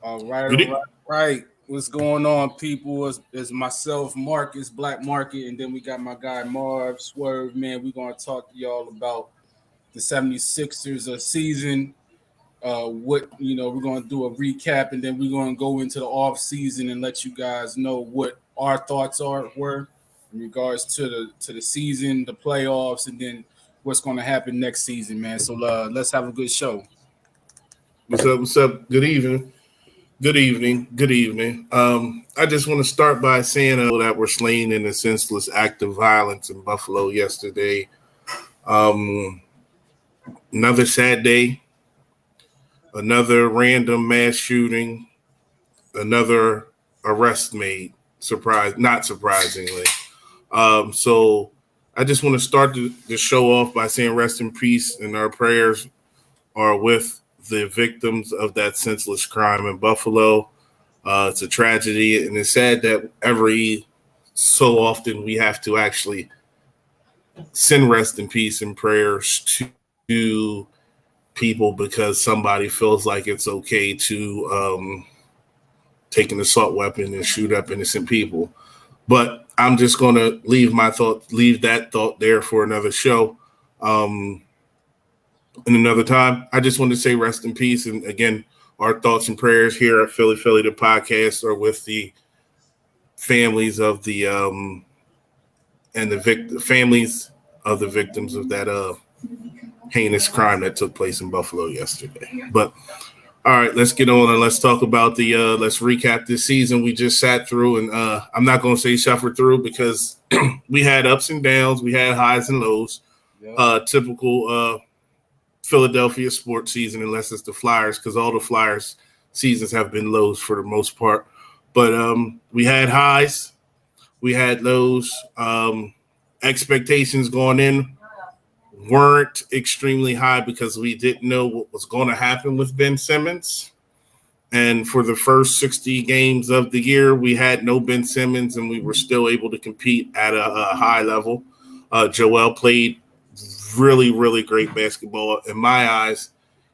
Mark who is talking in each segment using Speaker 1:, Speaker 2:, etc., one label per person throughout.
Speaker 1: All right,
Speaker 2: Good
Speaker 1: all
Speaker 2: e-
Speaker 1: right, right. What's going on, people? It's myself, Marcus, Black Market, and then we got my guy Marv, Swerve, man. We're going to talk to y'all about the 76ers season. We're going to do a recap, and then we're going to go into the off season and let you guys know what our thoughts were in regards to the season, the playoffs, and then what's going to happen next season, man. So let's have a good show.
Speaker 2: What's up? What's up? Good evening. Good evening. Good evening. I just want to start by saying that were slain in a senseless act of violence in Buffalo yesterday. Um, Another sad day. Another random mass shooting. Another arrest made. Not surprisingly. So I just want to start the show off by saying rest in peace, and our prayers are with the victims of that senseless crime in Buffalo. It's a tragedy, and it's sad that every so often we have to actually send rest in peace and prayers to people because somebody feels like it's okay to take an assault weapon and shoot up innocent people. But I'm just going to leave that thought there for another show. Um, and another time, I just want to say rest in peace. And again, our thoughts and prayers here at Philly the podcast are with the families of the families of the victims of that heinous crime that took place in Buffalo yesterday. But all right, let's get on and let's talk about let's recap this season we just sat through. And I'm not going to say suffer through because we had ups and downs, we had highs and lows.
Speaker 1: Yep.
Speaker 2: Typical Philadelphia sports season, unless it's the Flyers, because all the Flyers seasons have been lows for the most part. But we had highs, we had lows. Expectations going in weren't extremely high because we didn't know what was going to happen with Ben Simmons. And for the first 60 games of the year, we had no Ben Simmons, and we were still able to compete at a high level. Joel played really, really great basketball. In my eyes,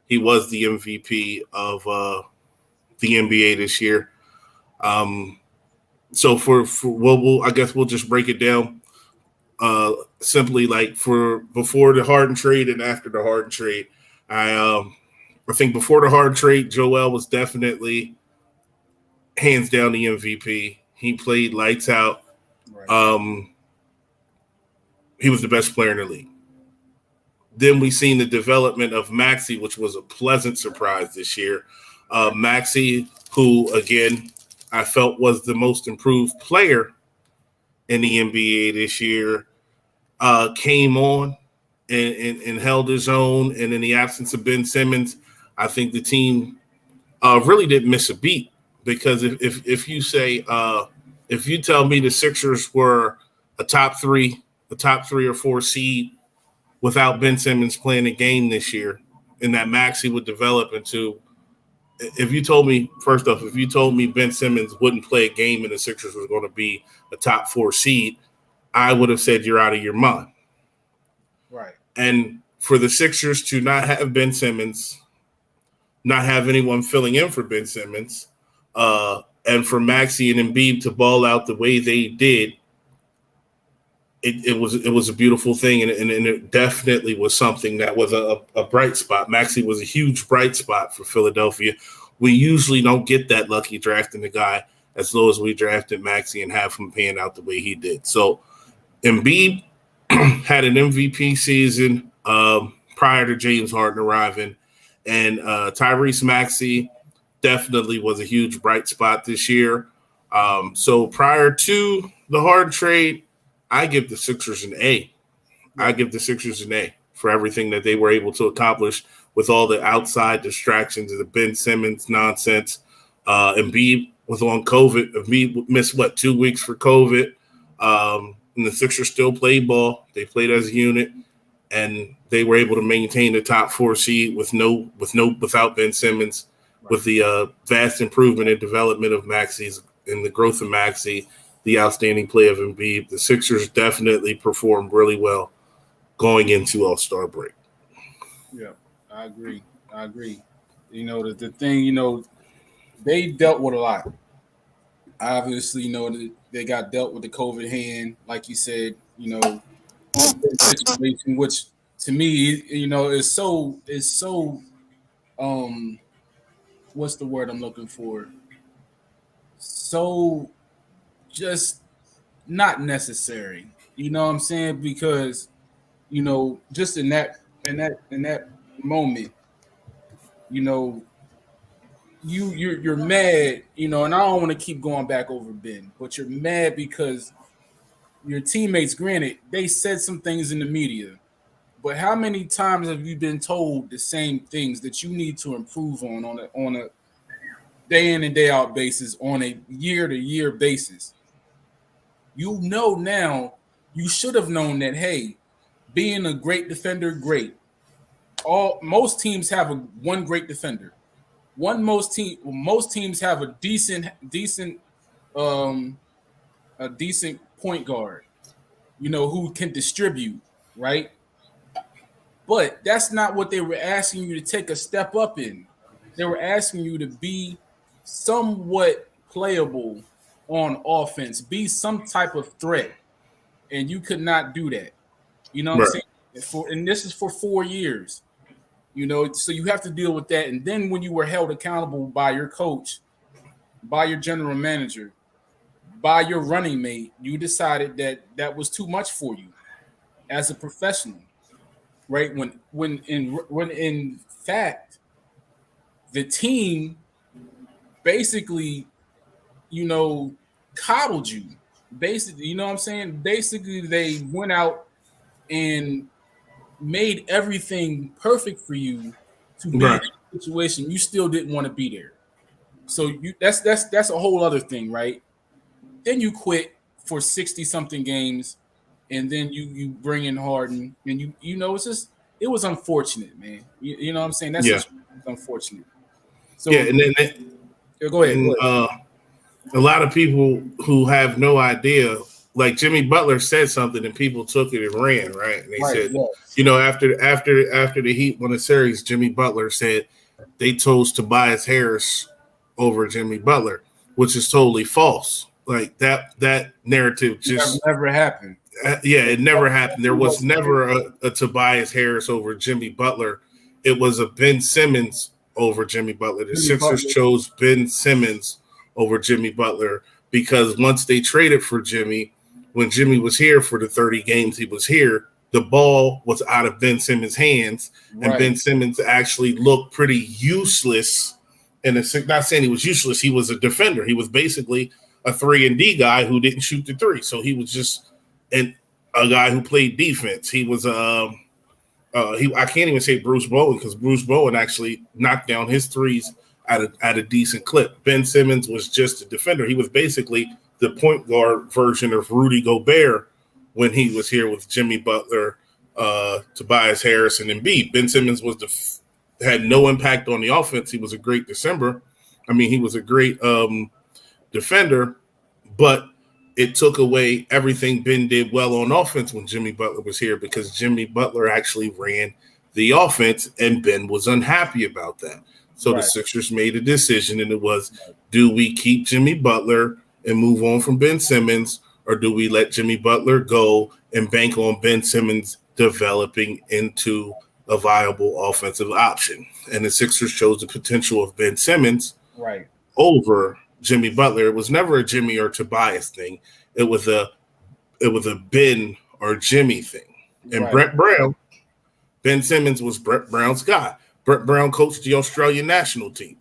Speaker 2: he was the MVP of the NBA this year. So I guess we'll just break it down simply like for before the Harden trade and after the Harden trade. I think before the Harden trade, Joel was definitely hands down the MVP. He played lights out.
Speaker 1: Right.
Speaker 2: He was the best player in the league. Then we seen the development of Maxey, which was a pleasant surprise this year. Maxey, who again I felt was the most improved player in the NBA this year, came on and held his own. And in the absence of Ben Simmons, I think the team really didn't miss a beat because if you say if you tell me the Sixers were a top three or four seed without Ben Simmons playing a game this year, and that Maxey would develop into. If you told me, first off, if you told me Ben Simmons wouldn't play a game and the Sixers was going to be a top four seed, I would have said you're out of your mind.
Speaker 1: Right.
Speaker 2: And for the Sixers to not have Ben Simmons, not have anyone filling in for Ben Simmons, and for Maxey and Embiid to ball out the way they did, it was a beautiful thing, and it definitely was something that was a bright spot. Maxey was a huge bright spot for Philadelphia. We usually don't get that lucky drafting the guy as low as we drafted Maxey and have him pan out the way he did. So Embiid had an MVP season prior to James Harden arriving, and Tyrese Maxey definitely was a huge bright spot this year. So prior to the Harden trade, I give the Sixers an A. I give the Sixers an A for everything that they were able to accomplish with all the outside distractions of the Ben Simmons nonsense. Embiid was on COVID. Embiid missed, 2 weeks for COVID. And the Sixers still played ball. They played as a unit, and they were able to maintain the top four seed without Ben Simmons,
Speaker 1: Right.
Speaker 2: with the vast improvement and development of Maxey's and the growth of Maxey, the outstanding play of Embiid. The Sixers definitely performed really well going into All-Star break.
Speaker 1: Yeah, I agree. I agree. The thing, they dealt with a lot. Obviously, that they got dealt with the COVID hand, like you said. A big situation, which to me, is so what's the word I'm looking for? So just not necessary. You know what I'm saying? Because just in that moment, you know, you're mad, and I don't want to keep going back over Ben, but you're mad because your teammates, granted, they said some things in the media, but how many times have you been told the same things that you need to improve on a day in and day out basis, on a year to year basis? Now, you should have known that, hey, being a great defender, great. Most teams have one great defender. Most teams have um a decent point guard, who can distribute, right? But that's not what they were asking you to take a step up in. They were asking you to be somewhat playable on offense, be some type of threat, and you could not do that. You know what I'm
Speaker 2: Right.
Speaker 1: saying? And this is for 4 years. So you have to deal with that. And then when you were held accountable by your coach, by your general manager, by your running mate, you decided that that was too much for you as a professional, right? When in fact the team basically, coddled you. Basically, you know what I'm saying? Basically, they went out and made everything perfect for you to be in
Speaker 2: Right.
Speaker 1: a situation you still didn't want to be there. So that's a whole other thing, right? Then you quit for 60 something games, and then you bring in Harden, and it was unfortunate, man. You know what I'm saying? That's
Speaker 2: Yeah.
Speaker 1: just unfortunate.
Speaker 2: Yeah.
Speaker 1: So
Speaker 2: And then
Speaker 1: yeah, go ahead.
Speaker 2: and a lot of people who have no idea, like Jimmy Butler said something and people took it and ran, right? And they
Speaker 1: Right.
Speaker 2: said,
Speaker 1: Yes.
Speaker 2: after the Heat won the series, Jimmy Butler said they chose Tobias Harris over Jimmy Butler, which is totally false. Like that narrative just
Speaker 1: Never happened.
Speaker 2: yeah, it never happened. There was
Speaker 1: Was
Speaker 2: never a Tobias Harris over Jimmy Butler. It was a Ben Simmons over Jimmy Butler. The
Speaker 1: Jimmy
Speaker 2: Sixers
Speaker 1: Butler.
Speaker 2: chose Ben Simmons over Jimmy Butler because once they traded for Jimmy, when Jimmy was here for the 30 games he was here, the ball was out of Ben Simmons' hands, and
Speaker 1: Right.
Speaker 2: Ben Simmons actually looked pretty useless. And not saying he was useless, he was a defender. He was basically a 3-and-D guy who didn't shoot the three. So he was just and a guy who played defense. He was I can't even say Bruce Bowen because Bruce Bowen actually knocked down his threes at a decent clip. Ben Simmons was just a defender. He was basically the point guard version of Rudy Gobert when he was here with Jimmy Butler, Tobias Harris, and Embiid. Ben Simmons had no impact on the offense. He was a great December. I mean, he was a great defender, but it took away everything Ben did well on offense when Jimmy Butler was here because Jimmy Butler actually ran the offense and Ben was unhappy about that. So the
Speaker 1: Right.
Speaker 2: Sixers made a decision, and it was, do we keep Jimmy Butler and move on from Ben Simmons, or do we let Jimmy Butler go and bank on Ben Simmons developing into a viable offensive option? And the Sixers chose the potential of Ben Simmons
Speaker 1: Right.
Speaker 2: over Jimmy Butler. It was never a Jimmy or Tobias thing. It was a Ben or Jimmy thing. And
Speaker 1: Right.
Speaker 2: Brett Brown, Ben Simmons was Brett Brown's guy. Brett Brown coached the Australian national team.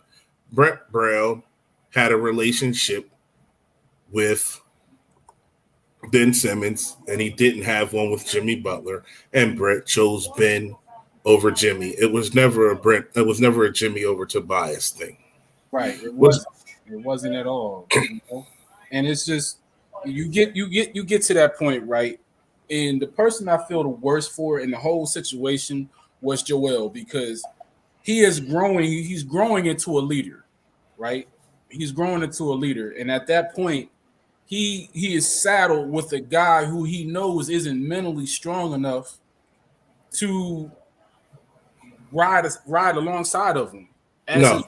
Speaker 2: Brett Brown had a relationship with Ben Simmons, and he didn't have one with Jimmy Butler. And Brett chose Ben over Jimmy. It was never a Jimmy over Tobias thing.
Speaker 1: Right. It wasn't at all. And it's just you get to that point, right? And the person I feel the worst for in the whole situation was Joel, because he is growing. He's growing into a leader, right? He's growing into a leader, and at that point, he is saddled with a guy who he knows isn't mentally strong enough to ride alongside of him.
Speaker 2: No,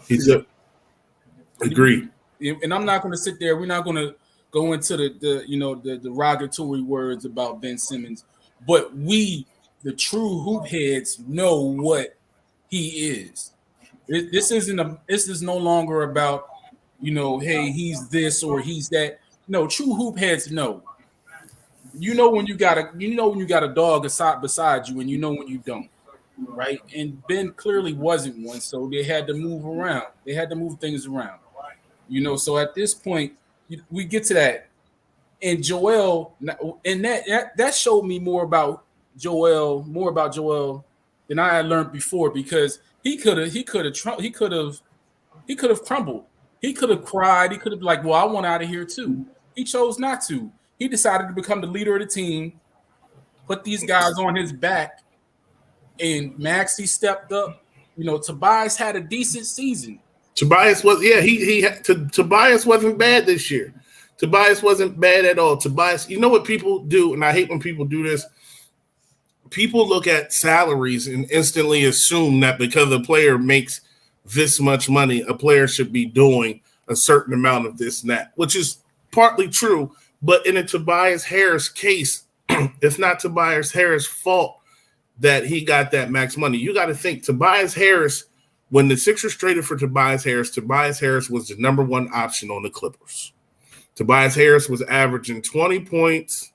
Speaker 2: Agreed.
Speaker 1: And I'm not going to sit there. We're not going to go into the derogatory words about Ben Simmons, but we, the true hoop heads, know what he is. This is no longer about, hey, he's this or he's that. No, true hoop heads know. You know when you got a dog beside you, and you know when you don't, right? And Ben clearly wasn't one, so they had to move around. They had to move things around. So at this point, we get to that, and Joel, and that showed me more about Joel than I had learned before, because he could have crumbled, he could have cried, he could have been like, well, I want out of here too. He chose not to. He decided to become the leader of the team, put these guys on his back, and Maxey stepped up. Tobias had a decent season.
Speaker 2: Tobias was, Tobias wasn't bad this year. Tobias wasn't bad at all. Tobias, you know what people do, and I hate when people do this. People look at salaries and instantly assume that because a player makes this much money, a player should be doing a certain amount of this and that, which is partly true. But in a Tobias Harris case, it's not Tobias Harris' fault that he got that max money. You got to think Tobias Harris, when the Sixers traded for Tobias Harris was the number one option on the Clippers. Tobias Harris was averaging 20 points,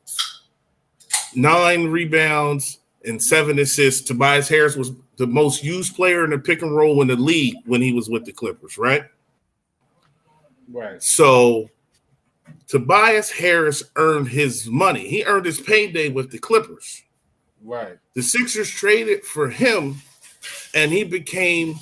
Speaker 2: 9 rebounds, and 7 assists. Tobias Harris was the most used player in the pick and roll in the league when he was with the Clippers, right?
Speaker 1: Right.
Speaker 2: So Tobias Harris earned his money. He earned his payday with the Clippers.
Speaker 1: Right.
Speaker 2: The Sixers traded for him, and he became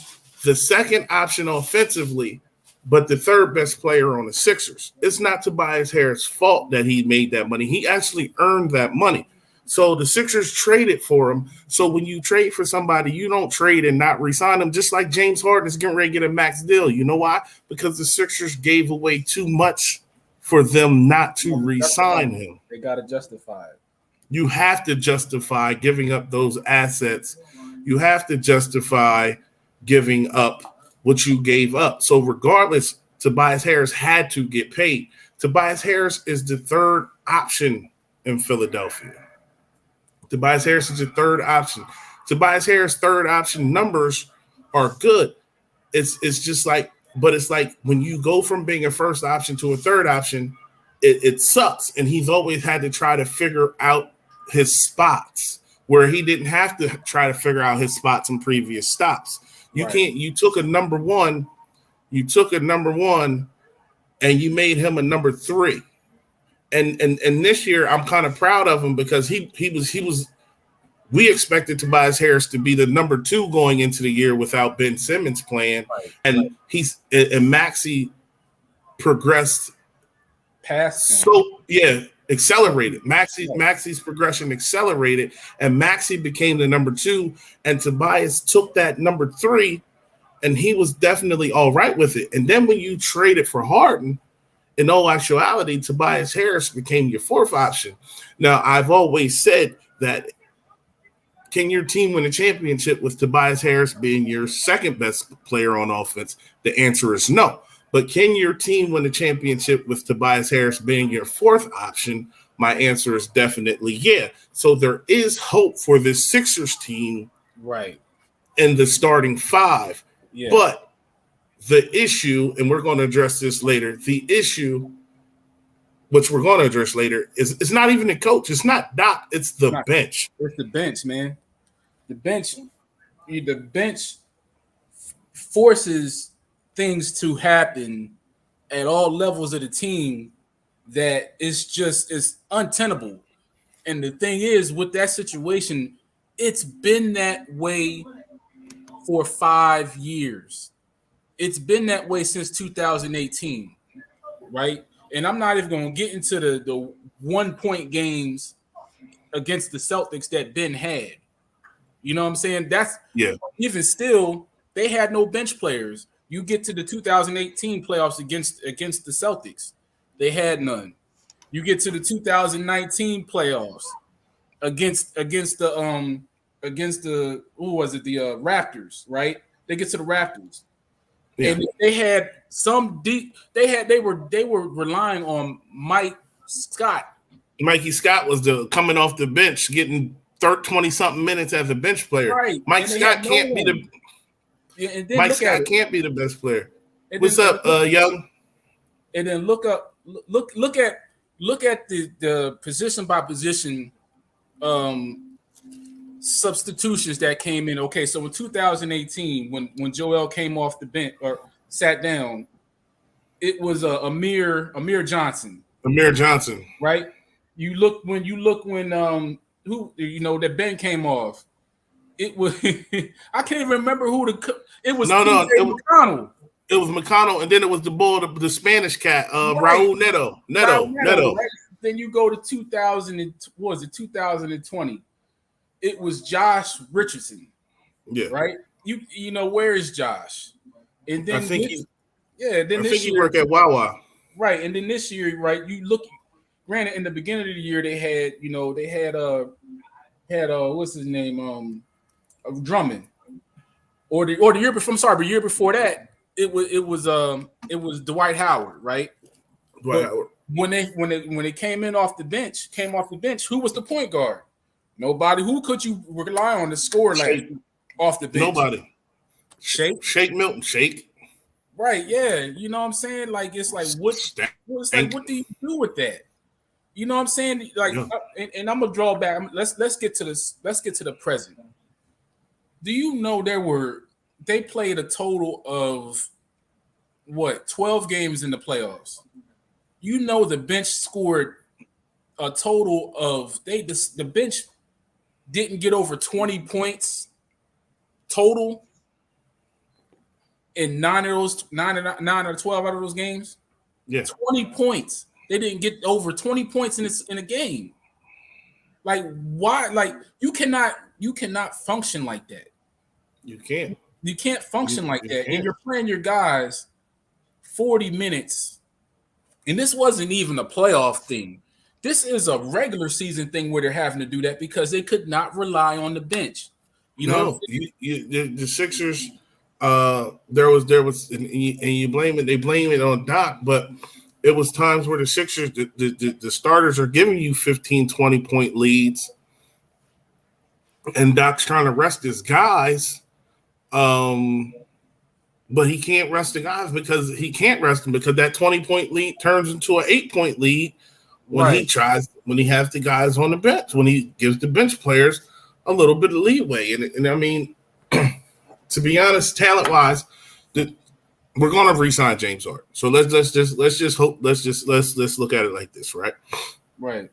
Speaker 2: the second option offensively, but the third best player on the Sixers. It's not Tobias Harris' fault that he made that money. He actually earned that money. So the Sixers traded for him. So when you trade for somebody, you don't trade and not re-sign them, just like James Harden is getting ready to get a max deal. You know why? Because the Sixers gave away too much for them not to re-sign him.
Speaker 1: They got to justify it.
Speaker 2: You have to justify giving up those assets. You have to justify giving up what you gave up. So regardless, Tobias Harris had to get paid. Tobias Harris is the third option in Philadelphia. Tobias Harris is the third option. Tobias Harris' third option numbers are good. It's just like, but it's like when you go from being a first option to a third option, it sucks. And he's always had to try to figure out his spots where he didn't have to try to figure out his spots in previous stops. You can't. You took a number one, and you made him a number 3. And this year I'm kind of proud of him because he was. We expected Tobias Harris to be the number 2 going into the year without Ben Simmons playing, and Maxey progressed
Speaker 1: past
Speaker 2: him. Accelerated. Maxey's progression accelerated, and Maxey became the number 2, and Tobias took that number 3, and he was definitely all right with it. And then when you traded for Harden, in all actuality, Tobias Harris became your 4th option. Now, I've always said that can your team win a championship with Tobias Harris being your second best player on offense? The answer is no. But can your team win a championship with Tobias Harris being your 4th option? My answer is definitely yeah. So there is hope for this Sixers team in the starting 5. Yeah. But the issue, and we're going to address this later, the issue, which we're going to address later, is it's not even the coach. It's not Doc. It's the bench.
Speaker 1: It's the bench, man. The bench forces things to happen at all levels of the team that it's untenable. And the thing is, with that situation, it's been that way for 5 years. It's been that way since 2018, right? And I'm not even going to get into the 1-point games against the Celtics that Ben had. You know what I'm saying? Even still, they had no bench players. You get to the 2018 playoffs against the Celtics, they had none. You get to the 2019 playoffs against the Raptors, right? They get to the Raptors. Yeah. And they had some deep. They were relying on Mike Scott.
Speaker 2: Mikey Scott was coming off the bench, getting 20-something minutes as a bench player.
Speaker 1: Right.
Speaker 2: Mike Scott can't be the.
Speaker 1: Yeah, and then
Speaker 2: Mike Scott can't be the best player.
Speaker 1: And
Speaker 2: What's up, Young?
Speaker 1: And then look at the position by position substitutions that came in. Okay, so in 2018, when Joel came off the bench or sat down, it was Amir Johnson.
Speaker 2: Amir Johnson,
Speaker 1: right? When that Ben came off. It was I can't even remember who it was. McConnell.
Speaker 2: It was McConnell, and then it was the Spanish cat, Raul Neto. Right?
Speaker 1: Then you go to 2020. It was Josh Richardson.
Speaker 2: Yeah.
Speaker 1: Right. You know, where is Josh? And then
Speaker 2: I think he
Speaker 1: year,
Speaker 2: worked at Wawa.
Speaker 1: Right. And then this year, right, you look. Granted, in the beginning of the year, they had what's his name, Drummond, or the year before. I'm sorry, the year before that, it was Dwight Howard, right?
Speaker 2: Dwight Howard.
Speaker 1: When they came off the bench, who was the point guard? Nobody. Who could you rely on to score off the bench?
Speaker 2: Nobody.
Speaker 1: Shake
Speaker 2: Milton. Shake.
Speaker 1: Right. Yeah. You know what I'm saying? Like it's like what do you do with that? You know what I'm saying? Like, and I'm gonna draw back. Let's get to this. Let's get to the present. Do you know they played a total of 12 games in the playoffs? You know the bench scored a total of the bench didn't get over 20 points total in 9 or 12 out of those games.
Speaker 2: Yeah,
Speaker 1: 20 points. They didn't get over 20 points in a game. Like why? Like you cannot function like that.
Speaker 2: You can't.
Speaker 1: You can't function like that. And you're playing your guys 40 minutes. And this wasn't even a playoff thing. This is a regular season thing where they're having to do that because they could not rely on the bench. The
Speaker 2: Sixers. There was, and you blame it. They blame it on Doc, but it was times where the Sixers, the starters are giving you 15, 20-point leads, and Doc's trying to rest his guys, but he can't rest the guys because that 20-point lead turns into an 8-point lead when he has the guys on the bench, when he gives the bench players a little bit of leeway. And I mean, to be honest, talent-wise, we're going to re-sign James Harden. So let's look at it like this, right?
Speaker 1: Right.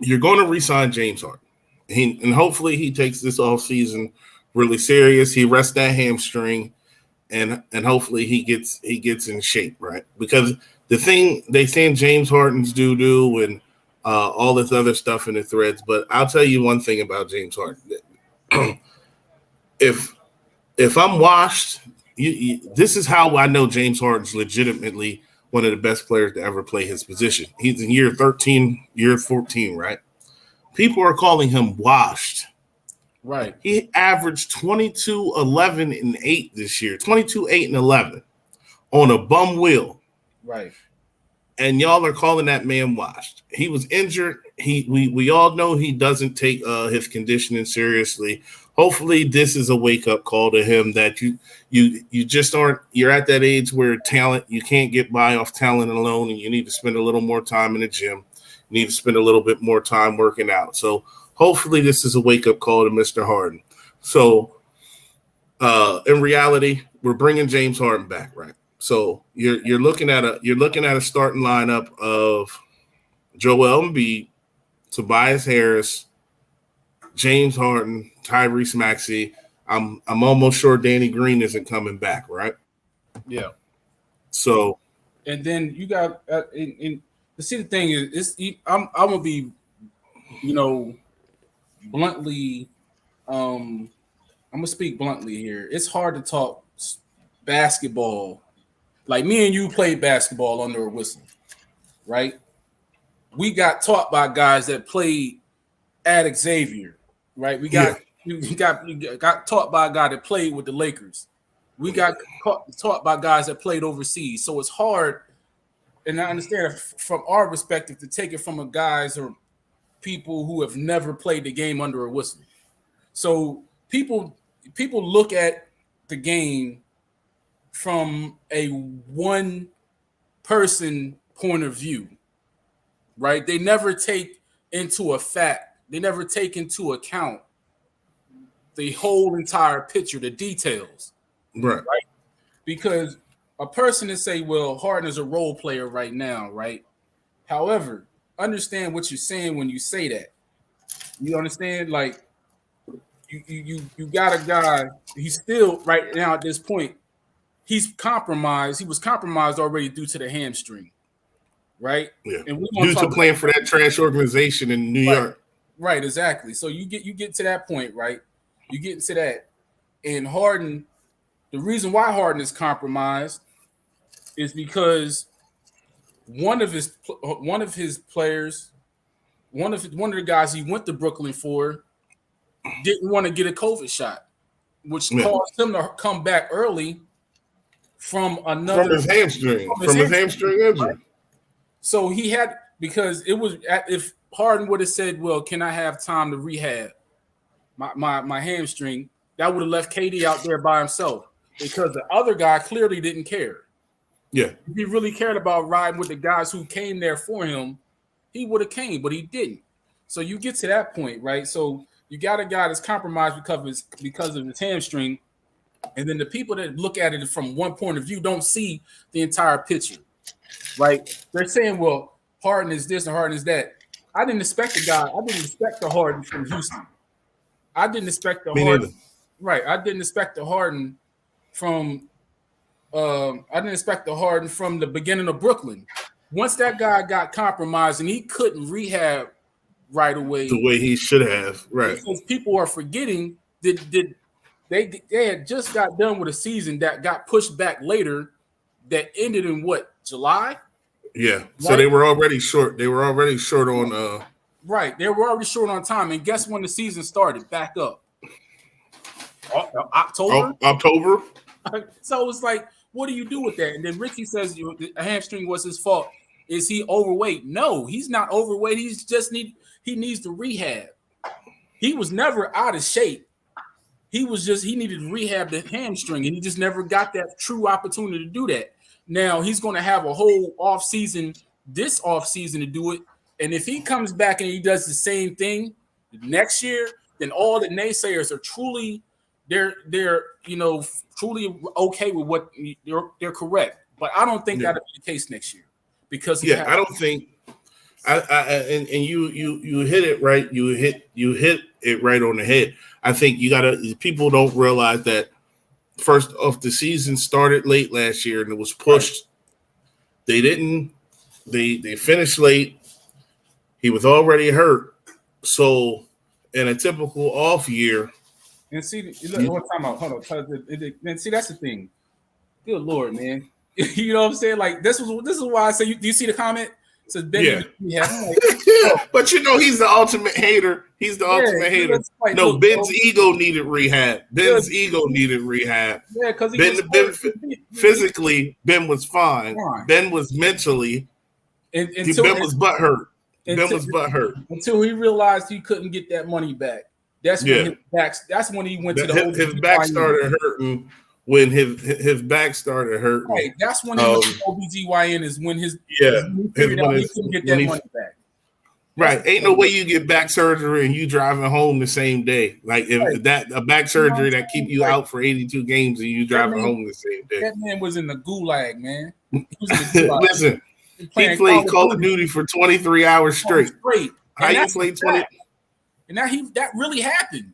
Speaker 2: You're going to re-sign James Harden, and hopefully he takes this off season really serious. He rests that hamstring, and hopefully he gets in shape, right? Because the thing they saying James Harden's doo-doo and all this other stuff in the threads, but I'll tell you one thing about James Harden. If I'm washed. This is how I know James Harden's legitimately one of the best players to ever play his position. He's in year 13, year 14, right? People are calling him washed.
Speaker 1: Right.
Speaker 2: He averaged 22, 11, and 8 this year. 22, 8, and 11 on a bum wheel.
Speaker 1: Right.
Speaker 2: And y'all are calling that man washed. He was injured. We all know he doesn't take his conditioning seriously. Hopefully this is a wake-up call to him that you just aren't – you're at that age where talent – you can't get by off talent alone, and you need to spend a little more time in the gym. You need to spend a little bit more time working out. So hopefully this is a wake-up call to Mr. Harden. So in reality, we're bringing James Harden back, right? So you're looking at a starting lineup of Joel Embiid, Tobias Harris, James Harden, Tyrese Maxey. I'm almost sure Danny Green isn't coming back, right?
Speaker 1: Yeah.
Speaker 2: So,
Speaker 1: and then you got see the thing is, I'm gonna be, bluntly, I'm gonna speak bluntly here. It's hard to talk basketball. Like me and you played basketball under a whistle, right? We got taught by guys that played at Xavier, right? We got taught by a guy that played with the Lakers, We got taught by guys that played overseas. So it's hard, and I understand from our perspective to take it from a guys or people who have never played the game under a whistle. So people look at the game from a one person point of view, right? They never take into account the whole entire picture, the details.
Speaker 2: Right.
Speaker 1: Because a person to say, well, Harden is a role player right now, right? However, understand what you're saying when you say that. You understand? Like you got a guy, he's still right now at this point, he's compromised. He was compromised already due to the hamstring, right?
Speaker 2: Yeah.
Speaker 1: And we
Speaker 2: due to playing for that trash organization in New York.
Speaker 1: Right, exactly. So you get to that point, right? You get into that. And Harden, the reason why Harden is compromised is because one of the guys he went to Brooklyn for didn't want to get a COVID shot, which caused him to come back early from his hamstring
Speaker 2: injury.
Speaker 1: Right? So he had, because it was, if Harden would have said, well, can I have time to rehab my hamstring, that would have left KD out there by himself, because the other guy clearly didn't care.
Speaker 2: Yeah.
Speaker 1: If he really cared about riding with the guys who came there for him, he would have came, but he didn't. So you get to that point, right? So you got a guy that's compromised because of his hamstring, and then the people that look at it from one point of view don't see the entire picture, right? They're saying, well, Harden is this and Harden is that. I didn't expect the Harden from Houston. I didn't expect the Harden. Right. I didn't expect the Harden from the beginning of Brooklyn. Once that guy got compromised and he couldn't rehab right away,
Speaker 2: the way he should have, right?
Speaker 1: Because people are forgetting that they had just got done with a season that got pushed back later, that ended in what, July?
Speaker 2: Yeah. Right? So they were already short. They were already short on.
Speaker 1: Right. They were already short on time, and guess when the season started? Back up. October. So it's like, what do you do with that? And then Richie says the hamstring was his fault. Is he overweight? No, he's not overweight. He needs to rehab. He was never out of shape. He needed to rehab the hamstring, and he just never got that true opportunity to do that. Now he's going to have a whole this off season to do it. And if he comes back and he does the same thing next year, then all the naysayers are truly truly okay with what they're correct. But I don't think that'll be the case next year, because
Speaker 2: I don't think. And you hit it right. You hit it right on the head. I think people don't realize that first off, the season started late last year and it was pushed. Right. They finished late. He was already hurt. So in a typical off year.
Speaker 1: And see, one time out, hold on. And see, that's the thing. Good Lord, man. You know what I'm saying? Like, this is why I say, do you see the comment? So Ben,
Speaker 2: but he's the ultimate hater. He's the ultimate hater. Like, no, Ben's ego needed rehab. Yeah, because physically, Ben was fine. Ben was mentally. Ben was butthurt. Until
Speaker 1: he realized he couldn't get that money back. That's when he went to
Speaker 2: his back started hurting. When his back started hurting,
Speaker 1: right? That's when he went to OBGYN. Is when he couldn't get that money back.
Speaker 2: Right? Ain't no way you get back surgery and you driving home the same day. Like a back surgery that keep you out for 82 games and you driving home the same day.
Speaker 1: That man was in the gulag, man. He was in the gulag.
Speaker 2: Listen, he played Call of Duty for 23 hours straight. How you play 20?
Speaker 1: And now that really happened.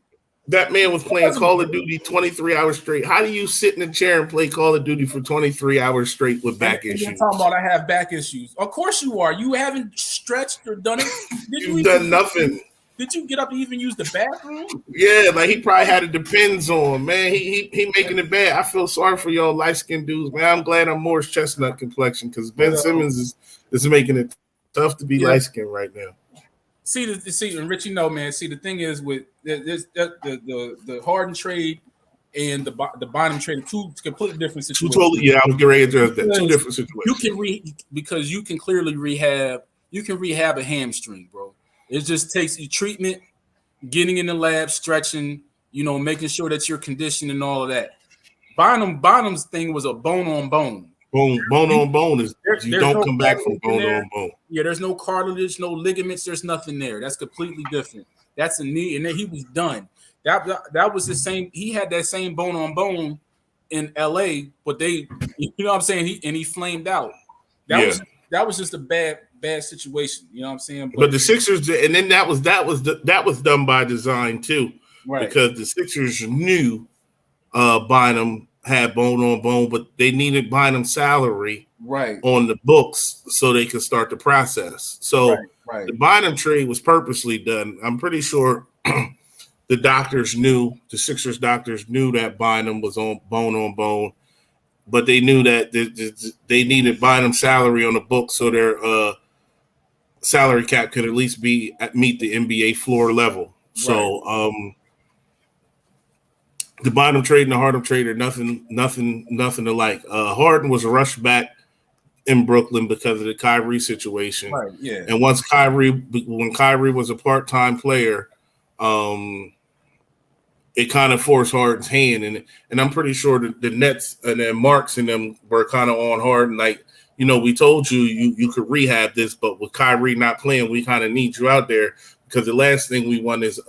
Speaker 2: That man was playing Call of Duty 23 hours straight. How do you sit in a chair and play Call of Duty for 23 hours straight with back issues?
Speaker 1: You're talking about I have back issues. Of course you are. You haven't stretched or done it.
Speaker 2: You've done nothing.
Speaker 1: Did you get up to even use the bathroom?
Speaker 2: Yeah, like he probably had a Depends on, man. He making it bad. I feel sorry for y'all light-skinned dudes, man. I'm glad I'm Morris Chestnut complexion, because Ben Simmons is making it tough to be light-skinned right now.
Speaker 1: See, and Richie, man. See, the thing is with the Harden trade, and the Bynum trade, two completely different
Speaker 2: Two
Speaker 1: situations.
Speaker 2: totally, yeah, I was getting ready to address that. Two different situations.
Speaker 1: Because you can clearly rehab. You can rehab a hamstring, bro. It just takes you treatment, getting in the lab, stretching, making sure that you're conditioned and all of that. Bynum's thing was a bone on bone.
Speaker 2: Bone on bone is you don't
Speaker 1: no
Speaker 2: come back from bone on bone.
Speaker 1: Yeah, there's no cartilage, no ligaments. There's nothing there. That's completely different. That's a knee, and then he was done. That was the same. He had that same bone on bone in LA, but they, what I'm saying, he flamed out. That was just a bad situation. You know what I'm saying?
Speaker 2: But the Sixers, and then that was done by design too,
Speaker 1: right?
Speaker 2: Because the Sixers knew Bynum had bone on bone, but they needed Bynum's salary on the books so they could start the process. So the Bynum trade was purposely done. I'm pretty sure the Sixers doctors knew that Bynum was on bone, but they knew that they needed Bynum's salary on the books so their salary cap could at least meet the NBA floor level. So the Bynum trade and the Harden trade are nothing alike. Harden was rushed back in Brooklyn because of the Kyrie situation.
Speaker 1: Right, yeah.
Speaker 2: And when Kyrie was a part-time player, it kind of forced Harden's hand. And I'm pretty sure the Nets and then Marks and them were kind of on Harden, like, we told you could rehab this, but with Kyrie not playing, we kind of need you out there because the last thing we want is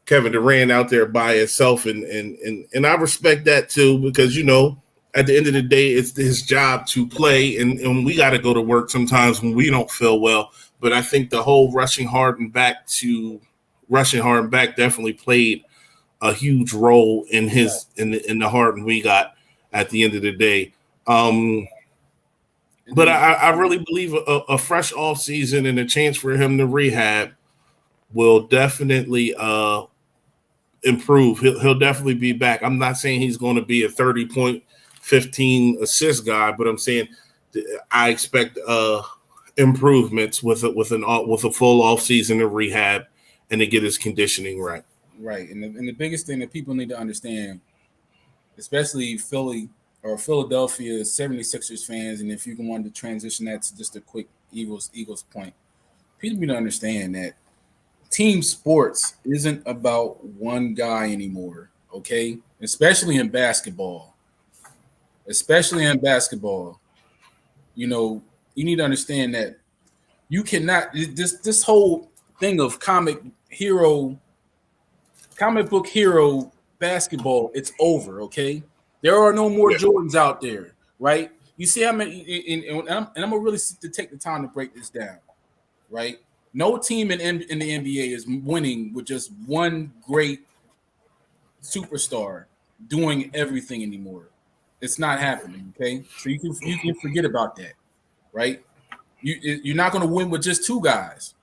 Speaker 2: Kevin Durant out there by himself, and I respect that too because at the end of the day it's his job to play, and we got to go to work sometimes when we don't feel well. But I think the whole rushing Harden back definitely played a huge role in in the Harden we got at the end of the day. But I really believe a fresh offseason and a chance for him to rehab will definitely improve. He'll definitely be back. I'm not saying he's going to be a 30-point, 15 assist guy, but I'm saying I expect improvements with a full off season of rehab and to get his conditioning right.
Speaker 1: Right, and the biggest thing that people need to understand, especially Philly or Philadelphia 76ers fans, and if you want to transition that to just a quick Eagles point, people need to understand that team sports isn't about one guy anymore, okay? Especially in basketball. You need to understand that you cannot this whole thing of comic book hero basketball, it's over, okay? There are no more Jordans out there, right? You see how many, and I'm gonna really take the time to break this down, right? No team in the NBA is winning with just one great superstar doing everything anymore. It's not happening, okay? So you can forget about that, right? You're not going to win with just two guys.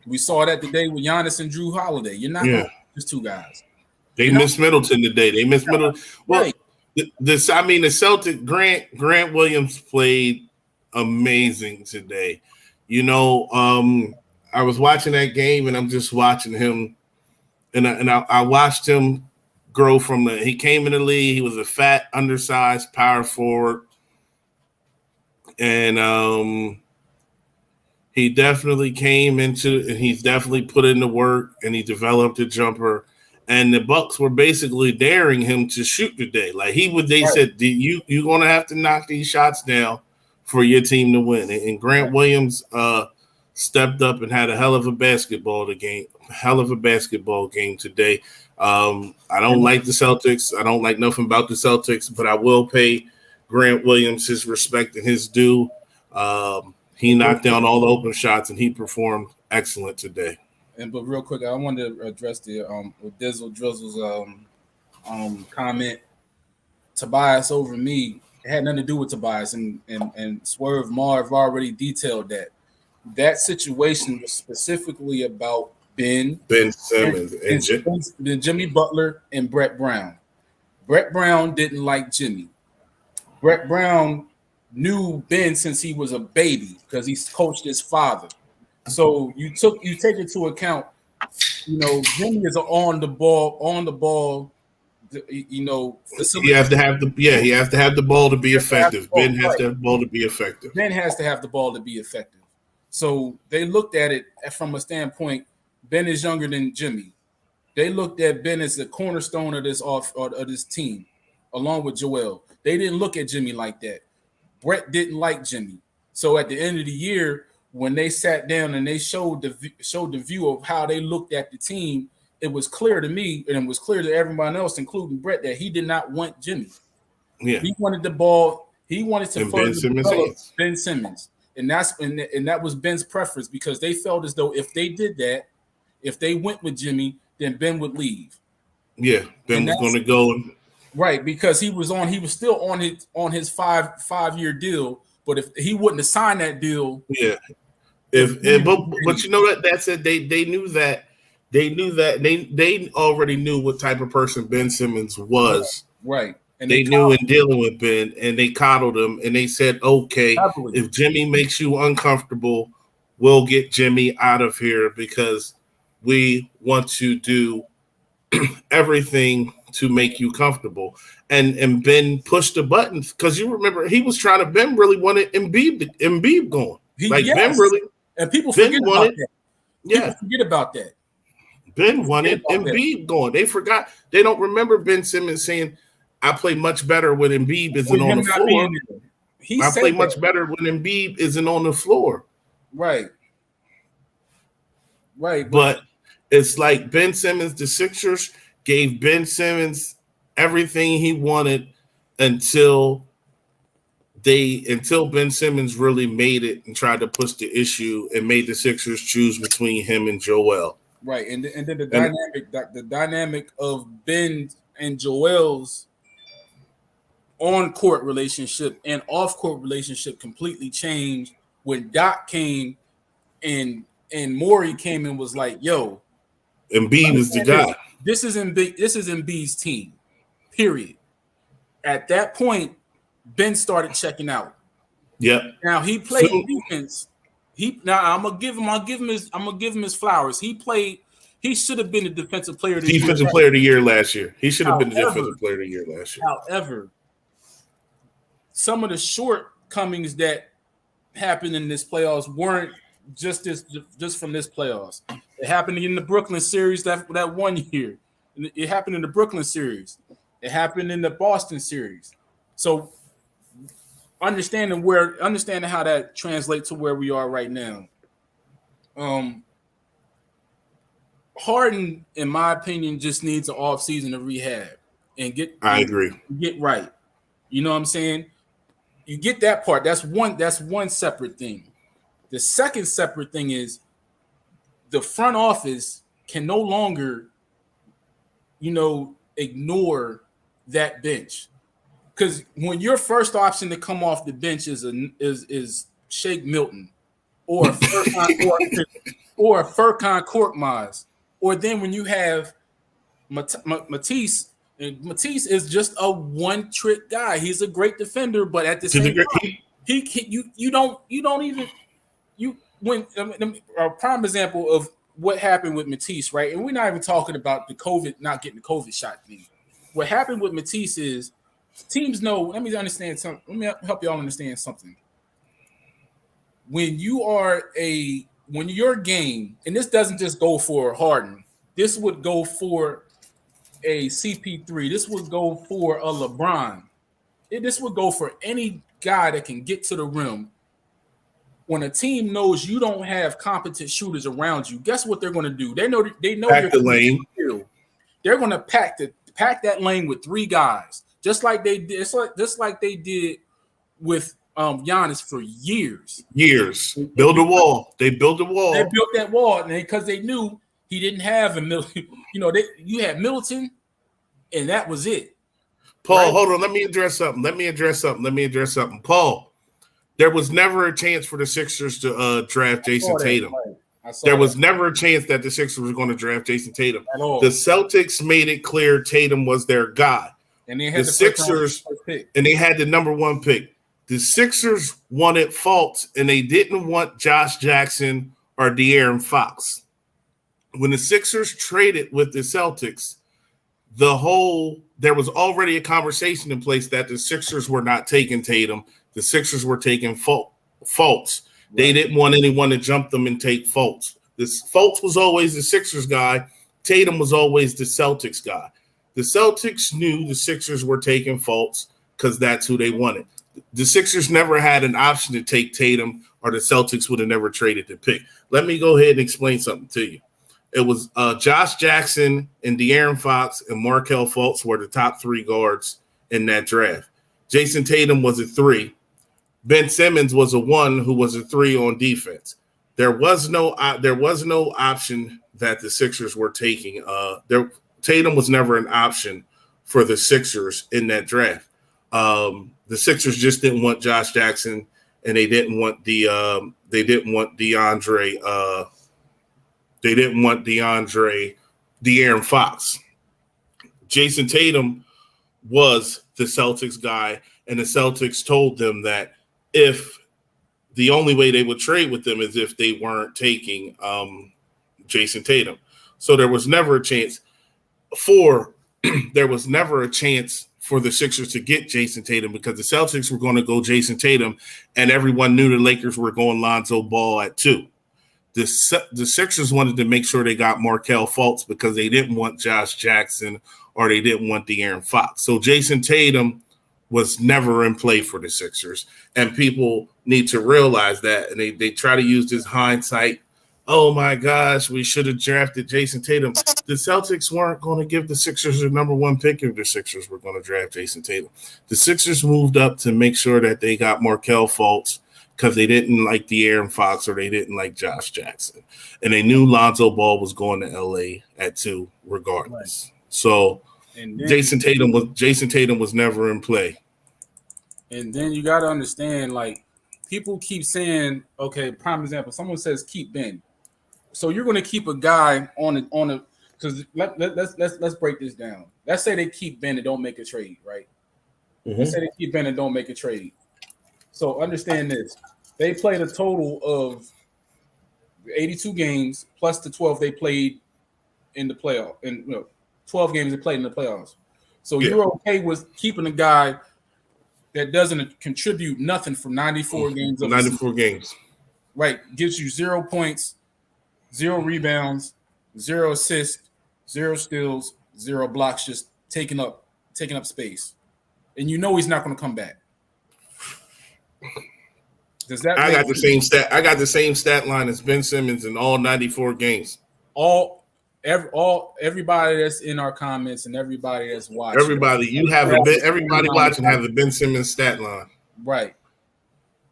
Speaker 1: We saw that today with Giannis and Drew Holiday. You're not going to win with just two guys.
Speaker 2: They missed Middleton today. They missed Middleton. Well, the Celtic Grant Williams played amazing today. I was watching that game and I'm just watching him, and I watched him grow from he came in the league. He was a fat, undersized power forward, and he definitely came into, and he's definitely put in the work, and he developed a jumper. And the Bucks were basically daring him to shoot today. Like they said, you're going to have to knock these shots down for your team to win. And Grant Williams stepped up and had a hell of a basketball game today. I don't like the Celtics. I don't like nothing about the Celtics, but I will pay Grant Williams his respect and his due. He knocked down all the open shots and he performed excellent today.
Speaker 1: But real quick, I wanted to address the with Drizzle's comment. Tobias over me. It had nothing to do with Tobias, and Swerve Marv already detailed that. That situation was specifically about Ben
Speaker 2: Simmons
Speaker 1: and Jimmy Butler and Brett Brown. Brett Brown didn't like Jimmy. Brett Brown knew Ben since he was a baby because he coached his father. So you take into account, Jimmy is on the ball
Speaker 2: He has to have he has to have the ball to be effective. Ben has to have the ball to be effective.
Speaker 1: Ben has to have the ball to be effective. So they looked at it from a standpoint. Ben is younger than Jimmy. They looked at Ben as the cornerstone of this team, along with Joel. They didn't look at Jimmy like that. Brett didn't like Jimmy. So at the end of the year, when they sat down and they showed the view of how they looked at the team, it was clear to me, and it was clear to everyone else, including Brett, that he did not want Jimmy. Yeah, he wanted the ball. He wanted to further develop Ben Simmons, and that was Ben's preference, because they felt as though if they did that, if they went with Jimmy, then Ben would leave.
Speaker 2: Yeah, Ben was going to go.
Speaker 1: Right, because he was still on his five-year deal, but if he wouldn't have signed that deal,
Speaker 2: yeah. But you know that's it. They knew that. They knew that they already knew what type of person Ben Simmons was.
Speaker 1: Right.
Speaker 2: And they knew in dealing with Ben, and they coddled him, and they said, okay, if Jimmy makes you uncomfortable, we'll get Jimmy out of here, because we want to do everything to make you comfortable. And Ben pushed the button, because you remember Ben really wanted Embiid going. Ben really,
Speaker 1: and people forget about that.
Speaker 2: People
Speaker 1: forget about that.
Speaker 2: Ben wanted Embiid going. They forgot. They don't remember Ben Simmons saying, I play much better when Embiid isn't on the floor. I play much better when Embiid isn't on the floor.
Speaker 1: Right.
Speaker 2: But it's like Ben Simmons, the Sixers gave Ben Simmons everything he wanted until Ben Simmons really made it and tried to push the issue and made the Sixers choose between him and Joel.
Speaker 1: Right, and then the dynamic of Ben and Joel's on-court relationship and off-court relationship completely changed when Doc came and Morey came and was like, "Yo,
Speaker 2: Embiid is the guy.
Speaker 1: This is Embiid's team." Period. At that point, Ben started checking out.
Speaker 2: Yep.
Speaker 1: Now he played defense. I'm gonna give him his flowers. He should have been the defensive player of the year.
Speaker 2: Defensive player of the year last year. He should have been the defensive player of the year last year.
Speaker 1: However, some of the shortcomings that happened in this playoffs weren't just from this playoffs. It happened in the Brooklyn series that 1 year. It happened in the Brooklyn series. It happened in the Boston series. So understanding how that translates to where we are right now. Harden, in my opinion, just needs an offseason to rehab and get right. You know what I'm saying? You get that part. That's one separate thing. The second separate thing is the front office can no longer, ignore that bench. Because when your first option to come off the bench is Shake Milton or Furkan Korkmaz, or then when you have Matisse, and Matisse is just a one-trick guy. He's a great defender, but at the same time, a prime example of what happened with Matisse, right? And we're not even talking about not getting the COVID shot thing. What happened with Matisse is teams know. Let me help y'all understand something. When your game, and this doesn't just go for Harden, this would go for a CP3. This would go for a LeBron. This would go for any guy that can get to the rim. When a team knows you don't have competent shooters around you, guess what they're going to do? They know
Speaker 2: pack the lane.
Speaker 1: They're going to pack that lane with three guys, just like they did. Just like they did with Giannis for years.
Speaker 2: Build a wall. They built a wall.
Speaker 1: They built that wall because they knew he didn't have a Middleton. You had Middleton, and that was it.
Speaker 2: Paul, right? Hold on. Let me address something. Paul, there was never a chance for the Sixers to draft Jason Tatum. There was never a chance that the Sixers were going to draft Jason Tatum. At all. The Celtics made it clear Tatum was their guy.
Speaker 1: And they had
Speaker 2: the Sixers, and they had the number one pick. The Sixers wanted Fultz, and they didn't want Josh Jackson or De'Aaron Fox. When the Sixers traded with the Celtics, there was already a conversation in place that the Sixers were not taking Tatum. The Sixers were taking Fultz. They didn't want anyone to jump them and take Fultz. Fultz was always the Sixers guy. Tatum was always the Celtics guy. The Celtics knew the Sixers were taking Fultz because that's who they wanted. The Sixers never had an option to take Tatum, or the Celtics would have never traded the pick. Let me go ahead and explain something to you. It was Josh Jackson and De'Aaron Fox and Markelle Fultz were the top 3 guards in that draft. Jason Tatum was a 3. Ben Simmons was a 1 who was a 3 on defense. There was no option that the Sixers were taking. Tatum was never an option for the Sixers in that draft. The Sixers just didn't want Josh Jackson, and they didn't want De'Aaron Fox. Jason Tatum was the Celtics guy, and the Celtics told them that if the only way they would trade with them is if they weren't taking Jason Tatum. So there was never a chance for the Sixers to get Jason Tatum because the Celtics were going to go Jason Tatum, and everyone knew the Lakers were going Lonzo Ball at 2. The Sixers wanted to make sure they got Markelle Fultz because they didn't want Josh Jackson or they didn't want De'Aaron Fox. So Jason Tatum was never in play for the Sixers, and people need to realize that. And they try to use this hindsight. Oh my gosh, we should have drafted Jason Tatum. The Celtics weren't going to give the Sixers the number 1 pick if the Sixers were going to draft Jason Tatum. The Sixers moved up to make sure that they got Markelle Fultz because they didn't like De'Aaron Fox or they didn't like Josh Jackson. And they knew Lonzo Ball was going to LA at 2 regardless. Right. So Jason Tatum was never in play.
Speaker 1: And then you got to understand, like, people keep saying, okay, prime example, someone says keep Ben. So you're going to keep a guy on a because let's break this down. Let's say they keep Ben and don't make a trade, right? Mm-hmm. Let's say they keep Ben and don't make a trade. So understand this: they played a total of 82 games plus the 12 they played in the playoff, and 12 games they played in the playoffs. So you're okay with keeping a guy that doesn't contribute nothing for 94 games.
Speaker 2: 94 games,
Speaker 1: right? Gives you 0 points. 0 rebounds, 0 assists, 0 steals, 0 blocks, just taking up space. And you know he's not going to come back. Does that
Speaker 2: I got the same stat line as Ben Simmons in all 94 games.
Speaker 1: Everybody that's in our comments and everybody that's watching.
Speaker 2: Everybody watching has the Ben Simmons stat line.
Speaker 1: Right.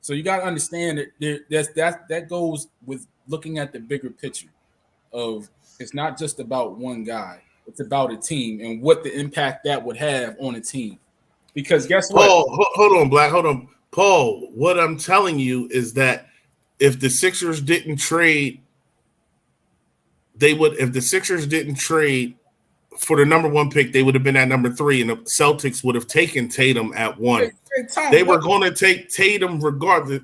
Speaker 1: So you got to understand that goes with looking at the bigger picture of it's not just about one guy. It's about a team and what the impact that would have on a team. Because guess what?
Speaker 2: Hold on, Black. Hold on. Paul, what I'm telling you is that if the Sixers didn't trade, if the Sixers didn't trade for the number 1 pick, they would have been at number 3, and the Celtics would have taken Tatum at 1. They were going to take Tatum regardless.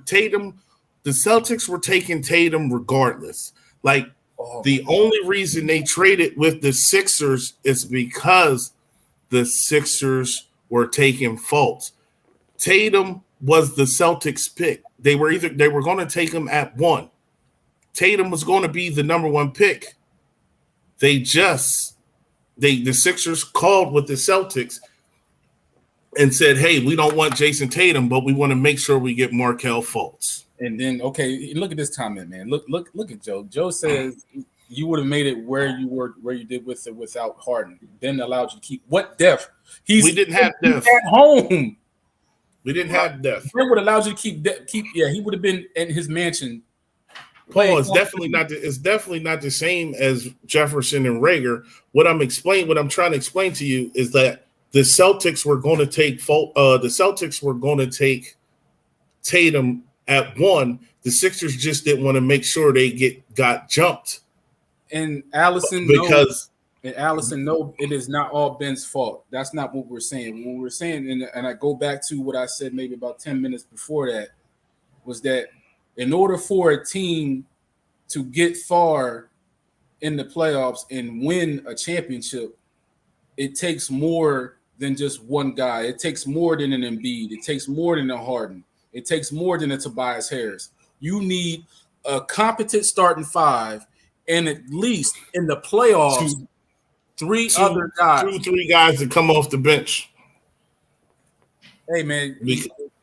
Speaker 2: The Celtics were taking Tatum regardless. The only reason they traded with the Sixers is because the Sixers were taking Fultz. Tatum was the Celtics pick. They were going to take him at 1. Tatum was going to be the number 1 pick. The Sixers called with the Celtics and said, hey, we don't want Jason Tatum, but we want to make sure we get Markelle Fultz.
Speaker 1: And then, okay, look at this comment, man. Look at Joe. Joe says you would have made it where you did with it without Harden. Then allowed you to keep what depth?
Speaker 2: We didn't have depth
Speaker 1: at home.
Speaker 2: We didn't have depth.
Speaker 1: Then would allow you to keep. Yeah, he would have been in his mansion.
Speaker 2: Paul, it's definitely not the same as Jefferson and Rager. What I'm trying to explain to you is that the Celtics were going to take Tatum at 1. The Sixers just didn't want to make sure they got jumped.
Speaker 1: And Allison, no, it is not all Ben's fault. That's not what we're saying. What we're saying, and I go back to what I said maybe about 10 minutes before that, was that in order for a team to get far in the playoffs and win a championship, it takes more than just one guy. It takes more than an Embiid. It takes more than a Harden. It takes more than a Tobias Harris. You need a competent starting five, and at least in the playoffs, three other guys.
Speaker 2: 2-3 guys that come off the bench.
Speaker 1: Hey man,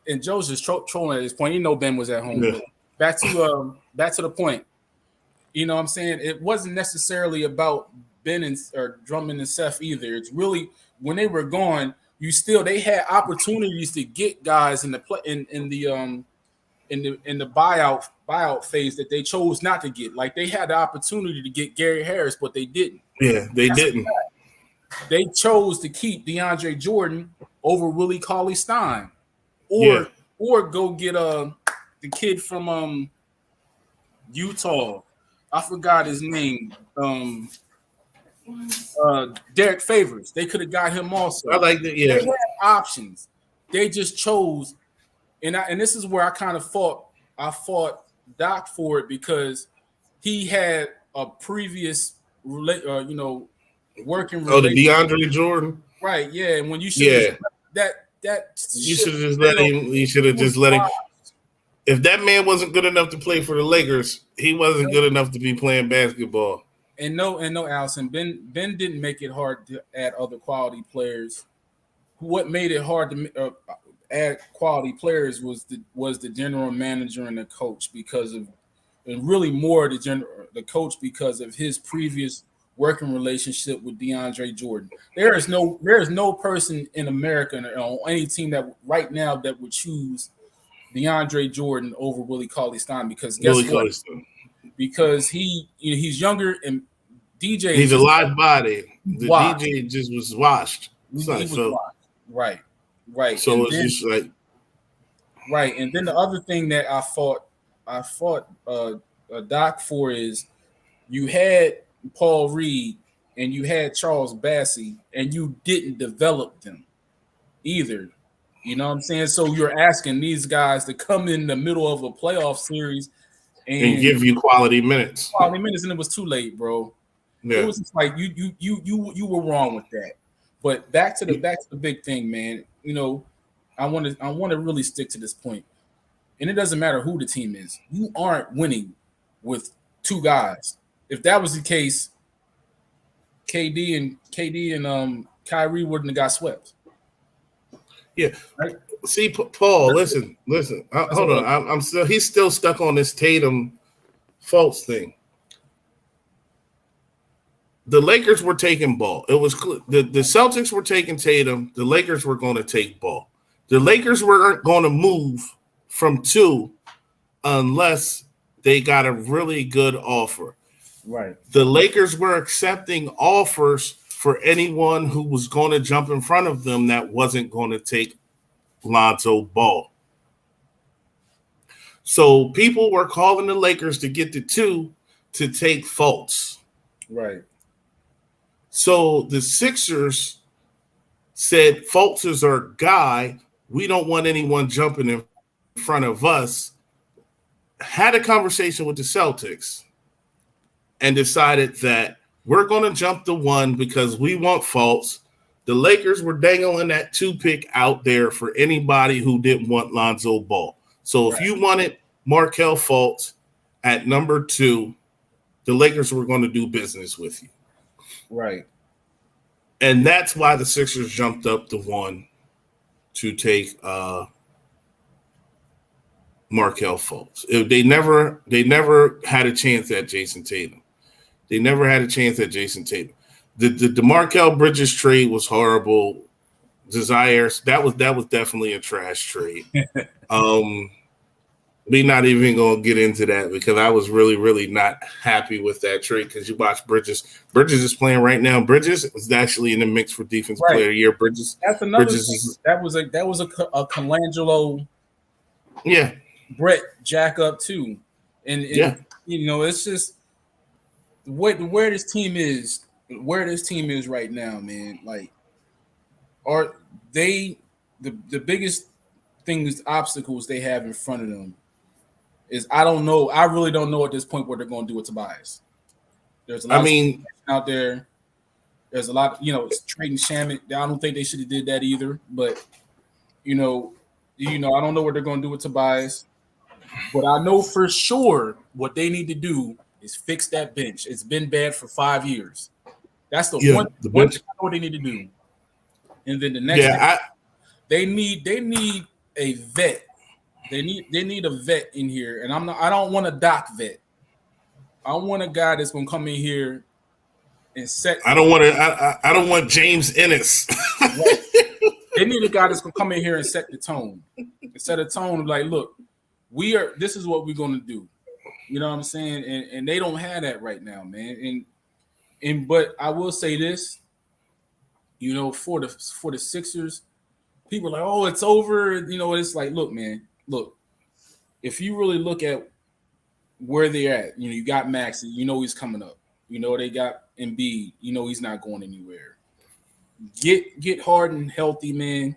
Speaker 1: and Joe's just trolling at this point. You know Ben was at home. Yeah. Back to the point. You know what I'm saying? It wasn't necessarily about Ben or Drummond and Seth either. It's really when they were gone, they had opportunities to get guys in the buyout phase that they chose not to get. Like they had the opportunity to get Gary Harris, but they didn't.
Speaker 2: Yeah, they didn't.
Speaker 1: They chose to keep DeAndre Jordan over Willie Cauley-Stein, or go get the kid from Utah. I forgot his name. Derek Favors. They could have got him also.
Speaker 2: I like that. Yeah,
Speaker 1: they had options. They just chose, and this is where I kind of fought Doc for it because he had a previous working.
Speaker 2: The DeAndre Jordan.
Speaker 1: Right. Yeah. And when you should
Speaker 2: you should have just let him. You should have just let him. If that man wasn't good enough to play for the Lakers, he wasn't good enough to be playing basketball.
Speaker 1: And no, Allison. Ben didn't make it hard to add other quality players. What made it hard to add quality players was the general manager and the coach and really more the coach because of his previous working relationship with DeAndre Jordan. There is no person in America on any team that right now that would choose DeAndre Jordan over Willie Cauley-Stein because guess what? Because he's younger and DJ.
Speaker 2: He's a live body. The DJ just was washed.
Speaker 1: Washed. Right.
Speaker 2: So and it's just like
Speaker 1: right. And then the other thing that I fought Doc for is you had Paul Reed and you had Charles Bassey and you didn't develop them either. You know what I'm saying? So you're asking these guys to come in the middle of a playoff series and
Speaker 2: give you quality minutes.
Speaker 1: And it was too late, bro. Yeah. It was just like you were wrong with that. But back to the big thing, man. You know, I want to really stick to this point. And it doesn't matter who the team is. You aren't winning with two guys. If that was the case, KD and Kyrie wouldn't have got swept.
Speaker 2: Yeah. Right? See, Paul, listen. Hold on. He's still stuck on this Tatum Fultz thing. The Lakers were taking ball. It was the Celtics were taking Tatum. The Lakers were going to take ball. The Lakers weren't going to move from 2 unless they got a really good offer.
Speaker 1: Right.
Speaker 2: The Lakers were accepting offers for anyone who was going to jump in front of them that wasn't going to take Lonzo Ball. So people were calling the Lakers to get the 2 to take Fultz.
Speaker 1: Right.
Speaker 2: So the Sixers said, Fultz is our guy. We don't want anyone jumping in front of us. Had a conversation with the Celtics and decided that we're going to jump the 1 because we want Fultz. The Lakers were dangling that 2 pick out there for anybody who didn't want Lonzo Ball. So if you wanted Markelle Fultz at number 2, the Lakers were going to do business with you.
Speaker 1: Right.
Speaker 2: And that's why the Sixers jumped up the 1 to take Markelle Fultz. They never had a chance at Jason Tatum. The DeMarcel Bridges trade was horrible. Desires, that was definitely a trash trade. We're not even going to get into that because I was really, really not happy with that trade because you watch Bridges. Bridges is playing right now. Bridges is actually in the mix for Defensive Player of the Year. Bridges.
Speaker 1: That's another thing. That was a Colangelo.
Speaker 2: Yeah.
Speaker 1: Brett jack up too, and it's just where this team is right now, man. Like, are they the biggest things obstacles they have in front of them? Is I don't know. I really don't know at this point what they're going to do with Tobias. There's a lot of out there. There's a lot, it's trading Shamit. I don't think they should have did that either. But you know, I don't know what they're going to do with Tobias. But I know for sure what they need to do is fix that bench. It's been bad for 5 years. That's the one
Speaker 2: the
Speaker 1: thing
Speaker 2: bench.
Speaker 1: I know what they need to do. And then the next
Speaker 2: Yeah,
Speaker 1: thing, they need a vet. They need a vet in here. And I don't want a doc vet. I want a guy that's gonna come in here and set.
Speaker 2: I don't want to. I don't want James Ennis.
Speaker 1: Right. They need a guy that's gonna come in here and set the tone. And set a tone of like, look, this is what we're gonna do. You know what I'm saying? And they don't have that right now, man. But I will say this, for the Sixers, people are like, oh, it's over. It's like, look, man, look, if you really look at where they're at, you got Maxey, he's coming up. They got Embiid, he's not going anywhere. Get Harden healthy, man.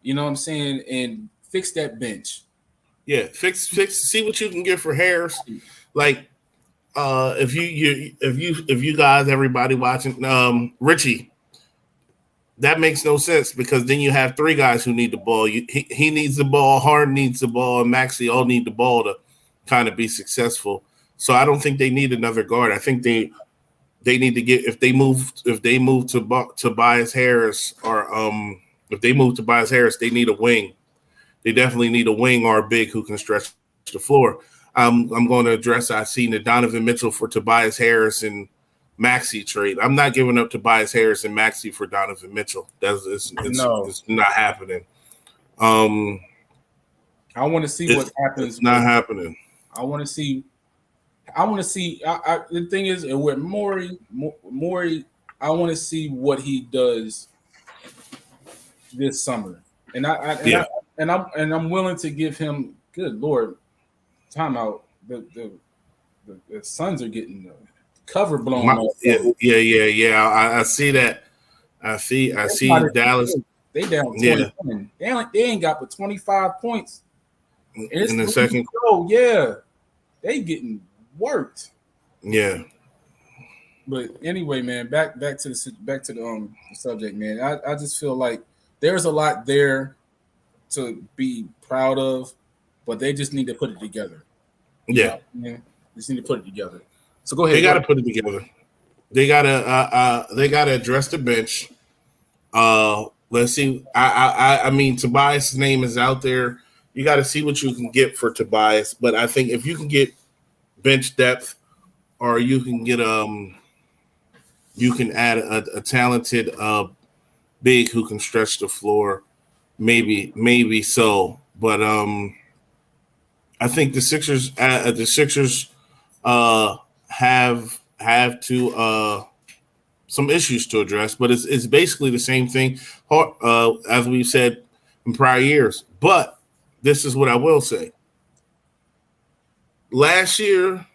Speaker 1: You know what I'm saying? And fix that bench.
Speaker 2: Yeah, fix. See what you can get for Harris. Like, if you guys, everybody watching, Richie, that makes no sense because then you have three guys who need the ball. He needs the ball, Harden needs the ball, and Maxey all need the ball to kind of be successful. So I don't think they need another guard. I think they need to get if they move to Tobias Harris or if they move to Tobias Harris, they need a wing. They definitely need a wing or a big who can stretch the floor. I'm going to address. I've seen the Donovan Mitchell for Tobias Harris and Maxey trade. I'm not giving up Tobias Harris and Maxey for Donovan Mitchell. It's not happening.
Speaker 1: I want to see what happens.
Speaker 2: It's not happening.
Speaker 1: I want to see. The thing is, with Morey, I want to see what he does this summer, I'm willing to give him. Good Lord, timeout. The Suns are getting the cover blown off.
Speaker 2: Yeah. I see that. I see Dallas.
Speaker 1: They down 20. Yeah. They ain't got but 25 points
Speaker 2: in the second.
Speaker 1: Oh yeah, they getting worked.
Speaker 2: Yeah.
Speaker 1: But anyway, man, back to the subject, man. I just feel like there's a lot there to be proud of, but they just need to put it together.
Speaker 2: Yeah.
Speaker 1: Just need to put it together. So go ahead.
Speaker 2: They got to put it together. They gotta address the bench. Let's see. I mean, Tobias' name is out there. You got to see what you can get for Tobias. But I think if you can get bench depth, or you can get you can add a talented big who can stretch the floor. Maybe so. But I think the Sixers have to some issues to address, but it's basically the same thing as we've said in prior years. But this is what I will say. Last year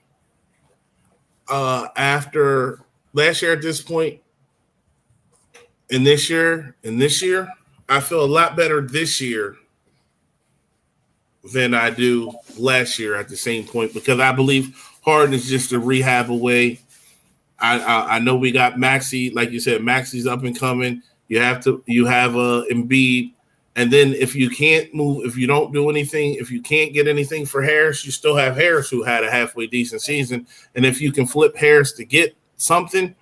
Speaker 2: at this point, and this year, I feel a lot better this year than I do last year at the same point because I believe Harden is just a rehab away. I know we got Maxey, like you said, Maxey's up and coming. You have Embiid, and then if you can't move, if you don't do anything, if you can't get anything for Harris, you still have Harris who had a halfway decent season. And if you can flip Harris to get something,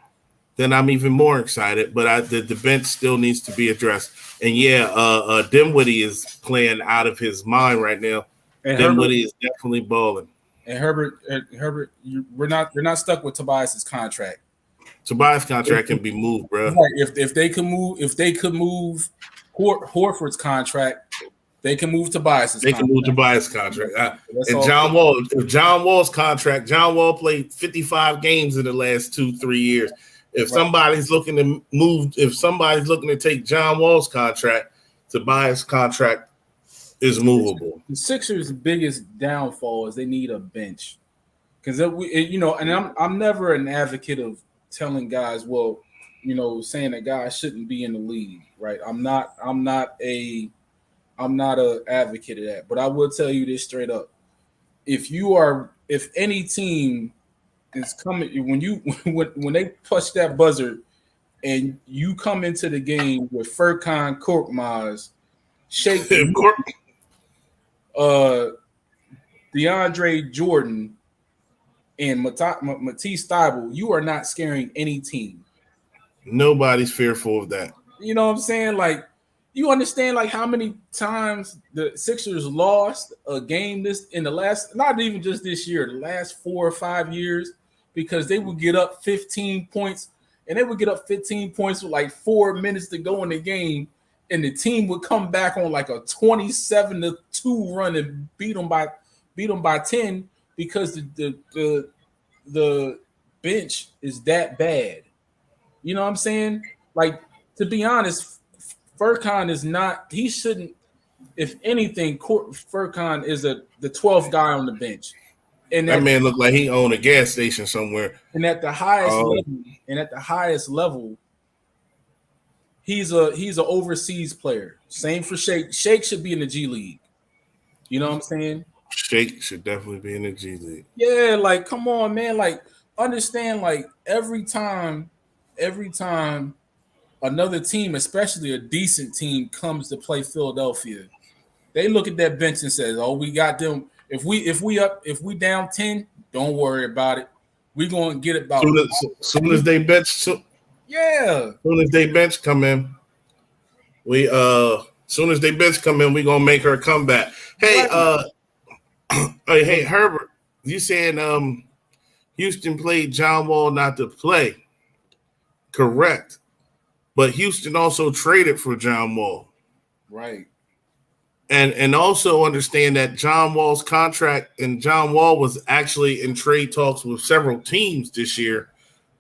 Speaker 2: then I'm even more excited. But the bench still needs to be addressed. And Dinwiddie is playing out of his mind right now. And Dinwiddie is definitely balling.
Speaker 1: And Herbert, they're not stuck with Tobias's contract.
Speaker 2: Tobias' contract can be moved, bro.
Speaker 1: Like if they could move Horford's contract, they can move Tobias's.
Speaker 2: They can move Tobias' contract. And John Wall, if John Wall's contract, John Wall played 55 games in the last 2-3 years. If somebody's looking to move, if somebody's looking to take John Wall's contract, Tobias' contract is movable.
Speaker 1: The Sixers' biggest downfall is they need a bench, because and I'm never an advocate of telling guys, saying that guys shouldn't be in the league, right? I'm not a advocate of that, but I will tell you this straight up: if any team is coming when they push that buzzer and you come into the game with Furkan Korkmaz, Shake, DeAndre Jordan, and Matisse Thybulle, you are not scaring any team.
Speaker 2: Nobody's fearful of that.
Speaker 1: You know what I'm saying? Like, you understand like how many times the Sixers lost a game this in the last, not even just this year, the last 4 or 5 years, because they would get up 15 points, and they would get up 15 points with like 4 minutes to go in the game, and the team would come back on like a 27-2 run and beat them by 10 because the bench is that bad. You know what I'm saying? Like, to be honest, Furkan is not. He shouldn't. If anything, Furkan is the 12th guy on the bench, and
Speaker 2: that man looked like he owned a gas station somewhere.
Speaker 1: And at the highest level, he's an overseas player. Same for Shake. Shake should be in the G League. You know what I'm saying?
Speaker 2: Shake should definitely be in the G League.
Speaker 1: Yeah, like, come on, man. Like, understand, like, every time another team, especially a decent team, comes to play Philadelphia, they look at that bench and says, "Oh, we got them. If we down 10, don't worry about it. We're gonna get it about."
Speaker 2: Soon as they bench,
Speaker 1: yeah.
Speaker 2: Soon as they bench come in, soon as they bench come in, we gonna make her come back. Hey, hey Herbert, you saying Houston played John Wall not to play? Correct. But Houston also traded for John Wall.
Speaker 1: Right.
Speaker 2: And also understand that John Wall's contract, and John Wall was actually in trade talks with several teams this year.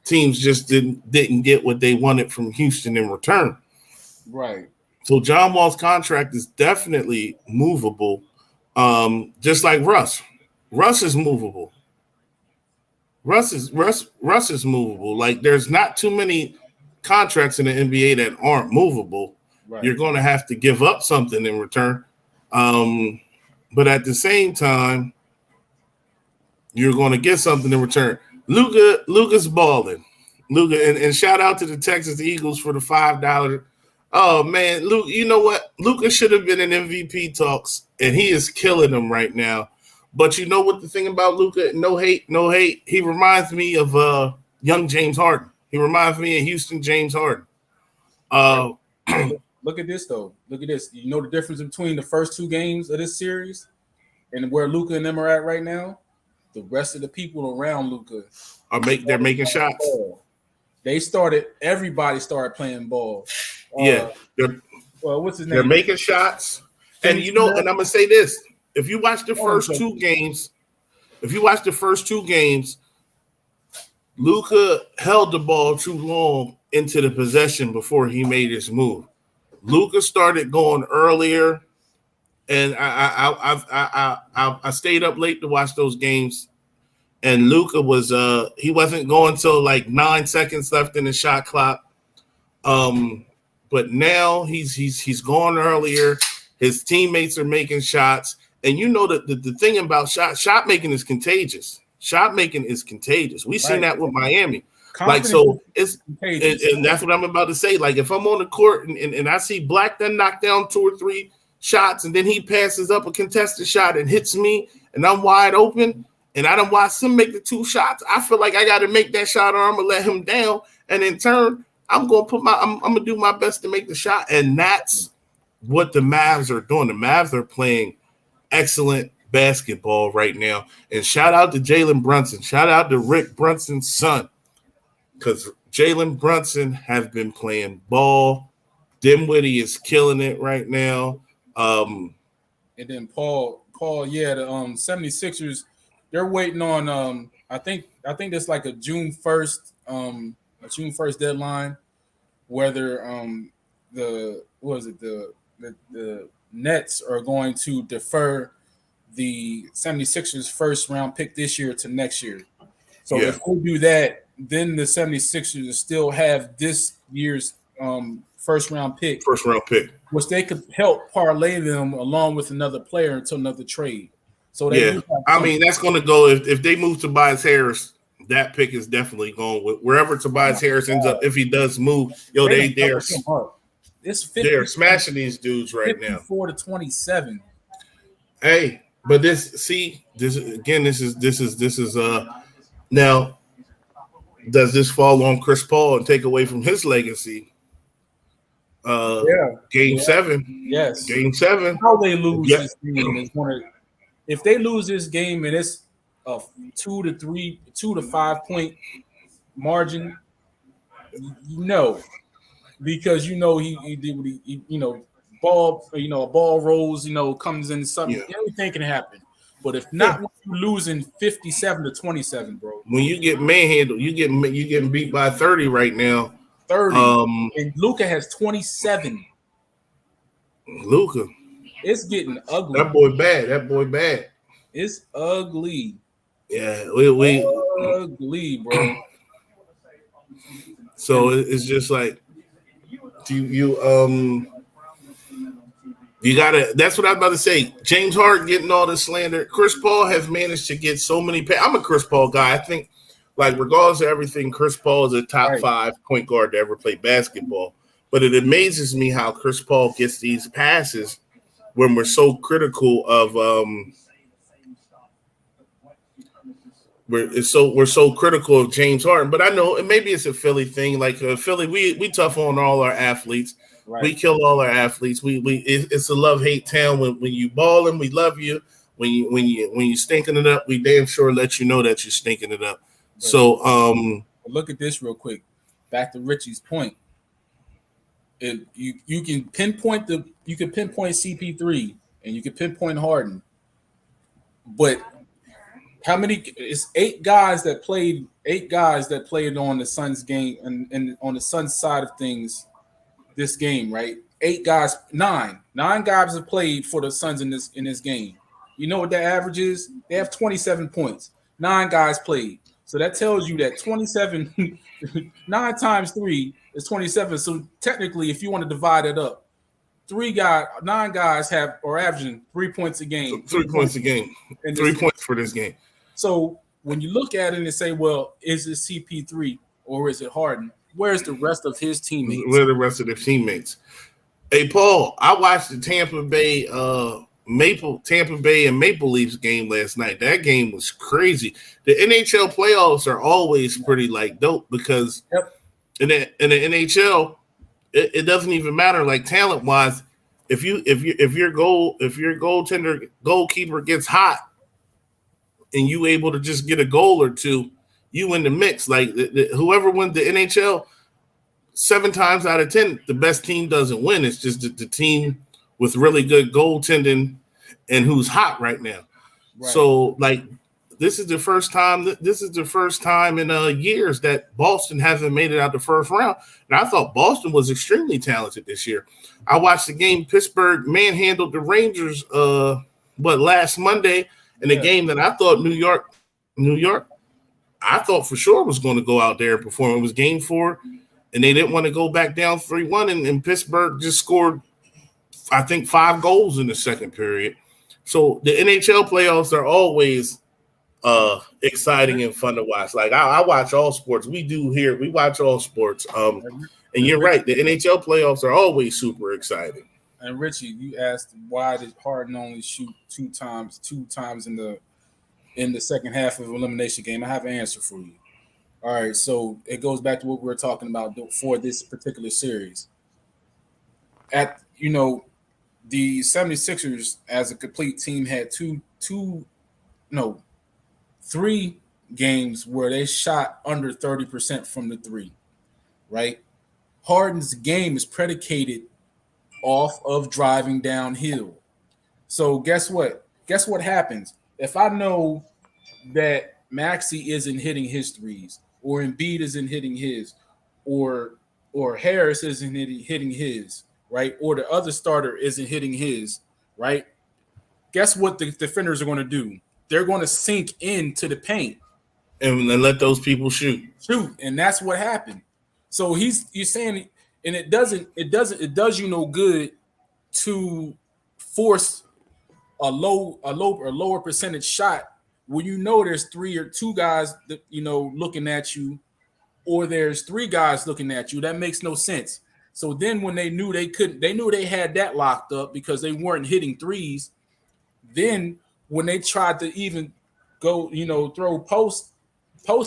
Speaker 2: Teams just didn't get what they wanted from Houston in return.
Speaker 1: Right.
Speaker 2: So John Wall's contract is definitely movable. Just like Russ. Russ is movable. Russ is movable. Like, there's not too many contracts in the NBA that aren't movable. Right. You're going to have to give up something in return. But at the same time, you're going to get something in return. Luka's balling. Luka, and shout out to the Texas Eagles for the $5. Oh man, Luka, you know what? Luka should have been in MVP talks, and he is killing them right now. But you know what the thing about Luka? No hate. He reminds me of young James Harden. He reminds me of Houston James Harden.
Speaker 1: Look at this, though. Look at this. You know the difference between the first 2 games of this series and where Luka and them are at right now? The rest of the people around Luka
Speaker 2: they're making shots.
Speaker 1: Ball. Everybody started playing ball.
Speaker 2: Yeah.
Speaker 1: What's his name?
Speaker 2: They're making shots. And and I'm gonna say this. If you watch the first 2 games, Luka held the ball too long into the possession before he made his move. Luka started going earlier, and I stayed up late to watch those games. And Luka was he wasn't going till like 9 seconds left in the shot clock. But now he's going earlier. His teammates are making shots, and you know that the thing about shot making is contagious. Shot making is contagious. We've seen that with Miami. Like, so it's and that's what I'm about to say. Like, if I'm on the court and I see Black then knock down 2 or 3 shots, and then he passes up a contested shot and hits me, and I'm wide open, and I don't watch him make the 2 shots, I feel like I got to make that shot, or I'm gonna let him down, and in turn, I'm gonna do my best to make the shot, and that's what the Mavs are doing. The Mavs are playing excellent basketball right now, and shout out to Jalen Brunson. Shout out to Rick Brunson's son. Because Jalen Brunson has been playing ball. Dinwiddie is killing it right now.
Speaker 1: And then Paul, yeah, the 76ers, they're waiting on I think it's like a June 1st deadline, whether the Nets are going to defer the 76ers first round pick this year to next year. So if we do that, then the 76ers still have this year's first round pick, which they could help parlay them along with another player until another trade. So
Speaker 2: I mean, that's going to go if they move Tobias Harris. that pick is definitely going with wherever Tobias Harris ends up. If he does move,
Speaker 1: It's
Speaker 2: they're smashing these dudes right now.
Speaker 1: 54-27.
Speaker 2: Hey, but this is now. Does this fall on Chris Paul and take away from his legacy? Game 7.
Speaker 1: Yes.
Speaker 2: Game 7.
Speaker 1: How they lose this game is if they lose this game and it's a 2 to 5 point margin, because he did what he a ball rolls, comes in something, anything can happen. But if not, you're losing 57-27, bro.
Speaker 2: When you get manhandled, you getting beat by 30 right now.
Speaker 1: 30. And Luka has 27.
Speaker 2: Luka.
Speaker 1: It's getting ugly.
Speaker 2: That boy bad.
Speaker 1: It's ugly.
Speaker 2: Yeah, we
Speaker 1: ugly, bro.
Speaker 2: So it's just like you gotta. That's what I was about to say. James Harden getting all this slander. Chris Paul has managed to get so many. I'm a Chris Paul guy. I think, like, regardless of everything, Chris Paul is a top 5 point guard to ever play basketball. But it amazes me how Chris Paul gets these passes when we're so critical of we're so critical of James Harden. But I know, and maybe it's a Philly thing. Like Philly, we tough on all our athletes. Right. We kill all our athletes. It's a love-hate town. When you balling, we love you. When you stinking it up, we damn sure let you know that you're stinking it up. Right. So
Speaker 1: look at this real quick. Back to Richie's point. You can pinpoint CP3 and you can pinpoint Harden, but how many? It's 8 guys that played on the Suns game and on the Suns side of things. This game, right? 8 guys, 9 guys have played for the Suns in this game. You know what that average is? They have 27 points. 9 guys played. So that tells you that 27, 9 times 3 is 27. So technically, if you want to divide it up, 9 guys are averaging 3 points a game.
Speaker 2: 3 points a game. 3 points for this game.
Speaker 1: So when you look at it and say, well, is it CP3 or is it Harden? Where's the rest of his teammates?
Speaker 2: Where are the rest of their teammates? Hey, Paul, I watched the Tampa Bay and Maple Leafs game last night. That game was crazy. The NHL playoffs are always pretty dope because in the NHL, it doesn't even matter talent wise. If your goalkeeper gets hot and you able to just get a goal or two, you in the mix. Whoever wins the NHL, 7 times out of 10, the best team doesn't win. It's just the team with really good goaltending and who's hot right now. Right. So, this is the first time. This is the first time in years that Boston hasn't made it out the first round. And I thought Boston was extremely talented this year. I watched the game. Pittsburgh manhandled the Rangers. Last Monday in a game that I thought New York. I thought for sure was going to go out there and perform. It was game 4, and they didn't want to go back down 3-1, and Pittsburgh just scored, I think, 5 goals in the second period. So the NHL playoffs are always exciting and fun to watch. I watch all sports. We watch all sports. And you're right. The NHL playoffs are always super exciting.
Speaker 1: And Richie, you asked why did Harden only shoot 2 times in the second half of elimination game. I have an answer for you. All right, so it goes back to what we were talking about for this particular series. The 76ers as a complete team had 3 games where they shot under 30% from the 3, right? Harden's game is predicated off of driving downhill. So guess what? Guess what happens? If I know that Maxey isn't hitting his threes, or Embiid isn't hitting his, or Harris isn't hitting his, right? Or the other starter isn't hitting his, right? Guess what the defenders are going to do? They're going to sink into the paint
Speaker 2: and let those people shoot,
Speaker 1: and that's what happened. So you're saying, and it does you no good to force a lower percentage shot when you know there's three or two guys that, looking at you, or there's three guys looking at you, that makes no sense. So then when they knew they knew they had that locked up because they weren't hitting threes. Then when they tried to even go, throw post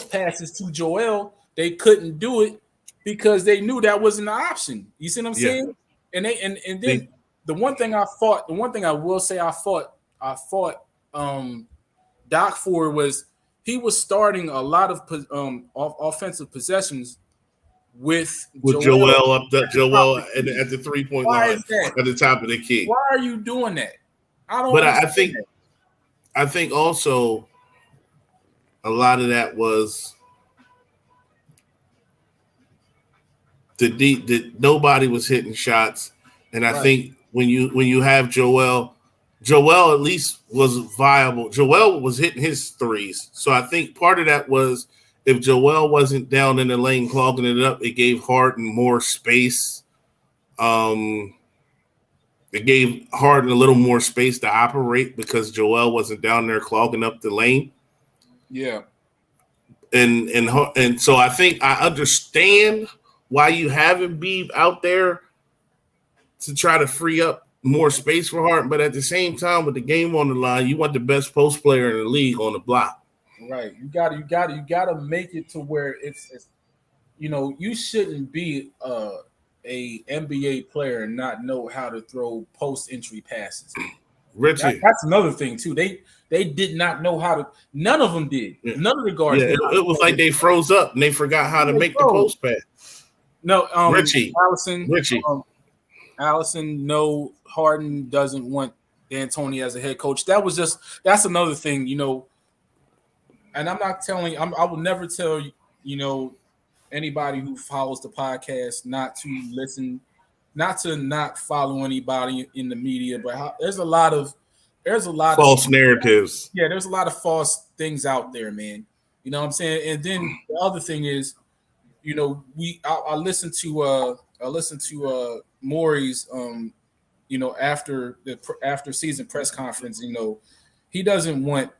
Speaker 1: passes to Joel, they couldn't do it because they knew that wasn't an option. You see what I'm saying? And then the one thing I will say I fought Doc for was he was starting a lot of offensive possessions with
Speaker 2: Joel up the Joel at the 3-point line at the top of the key.
Speaker 1: Why are you doing that?
Speaker 2: But I think also a lot of that was that nobody was hitting shots, and I think when you have Joel at least was viable. Joel was hitting his threes, so I think part of that was if Joel wasn't down in the lane clogging it up, it gave Harden more space. It gave Harden a little more space to operate because Joel wasn't down there clogging up the lane.
Speaker 1: Yeah.
Speaker 2: And so I think I understand why you have Embiid out there to try to free up more space for Harden, but at the same time, with the game on the line, you want the best post player in the league on the block.
Speaker 1: Right. You gotta make it to where it's you shouldn't be a NBA player and not know how to throw post entry passes.
Speaker 2: Richie,
Speaker 1: that's another thing too. They did not know how to. None of them did. Yeah. None of the guards.
Speaker 2: Yeah, it was like they froze up and they forgot how to make the post pass.
Speaker 1: No,
Speaker 2: Richie,
Speaker 1: Allison, no, Harden doesn't want D'Antoni as a head coach. That's another thing, And I'm not telling. I will never tell anybody who follows the podcast not to listen, not to not follow anybody in the media. But there's a lot of
Speaker 2: false narratives.
Speaker 1: Yeah, there's a lot of false things out there, man. You know what I'm saying? And then the other thing is, I listened to Maury's after season press conference. He doesn't want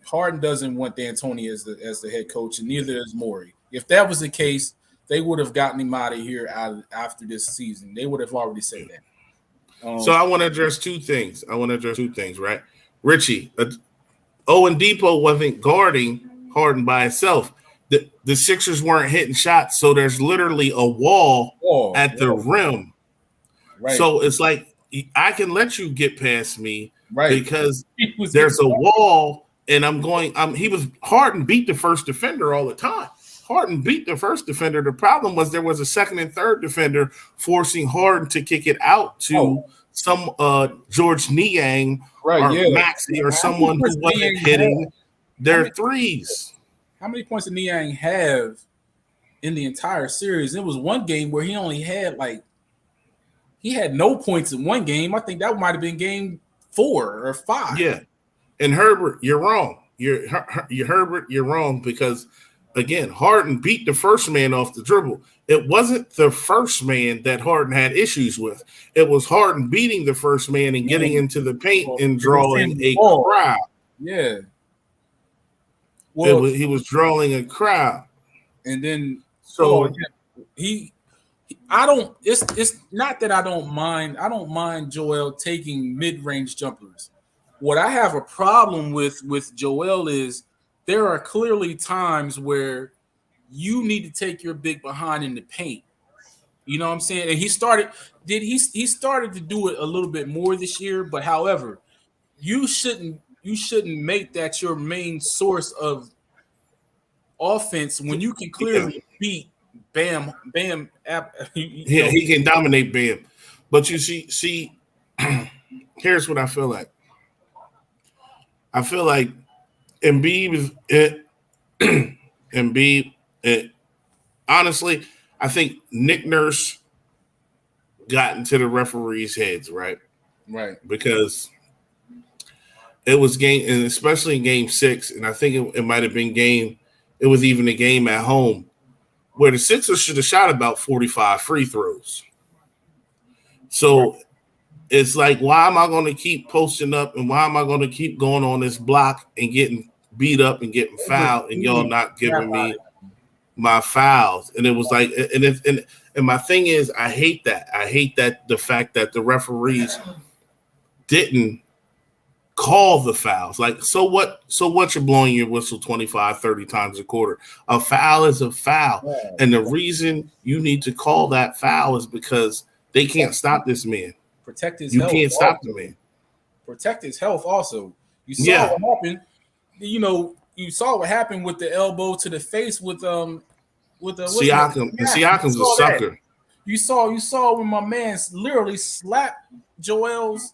Speaker 1: Harden doesn't want D'Antoni as the head coach, and neither does Morey. If that was the case, they would have gotten him out of here after this season. They would have already said that.
Speaker 2: So I want to address two things. Right? Richie, Oladipo wasn't guarding Harden by itself. The Sixers weren't hitting shots, so there's literally a wall at the rim. Right. So it's like I can let you get past me because there's a wall, and Harden beat the first defender all the time. Harden beat the first defender. The problem was there was a second and third defender forcing Harden to kick it out to some George Niang or Maxey or someone who wasn't hitting their threes.
Speaker 1: How many points did Niang have in the entire series? It was one game where he only had he had no points in one game. I think that might have been game 4 or 5.
Speaker 2: Yeah. And Herbert, you're wrong. Herbert, you're wrong because again, Harden beat the first man off the dribble. It wasn't the first man that Harden had issues with. It was Harden beating the first man and getting into the paint and drawing a crowd.
Speaker 1: Yeah.
Speaker 2: Well, he was drawing a crowd.
Speaker 1: And then it's not that I don't mind Joel taking mid-range jumpers. What I have a problem with Joel is there are clearly times where you need to take your big behind in the paint. You know what I'm saying? And he started to do it a little bit more this year, but however, you shouldn't make that your main source of offense when you can clearly beat Bam.
Speaker 2: He can dominate Bam. But you see, here's what I feel like. I feel like Embiid honestly, I think Nick Nurse got into the referees' heads, right?
Speaker 1: Right.
Speaker 2: Because it was and especially in game 6, and I think it might have been it was even a game at home where the Sixers should have shot about 45 free throws. So it's like, why am I going to keep posting up and why am I going to keep going on this block and getting beat up and getting fouled, and y'all not giving me my fouls. And it was like, and my thing is, I hate that. I hate that the fact that the referees didn't call the fouls. Like, so what you're blowing your whistle 25, 30 times a quarter. A foul is a foul. Yeah. And the reason you need to call that foul is because they can't stop this man.
Speaker 1: Protect his health.
Speaker 2: You can't stop the man.
Speaker 1: Protect his health also. You saw what happened. You saw what happened with the elbow to the face with Siakam.
Speaker 2: And Siakam's a sucker.
Speaker 1: That. You saw when my man literally slapped Joel's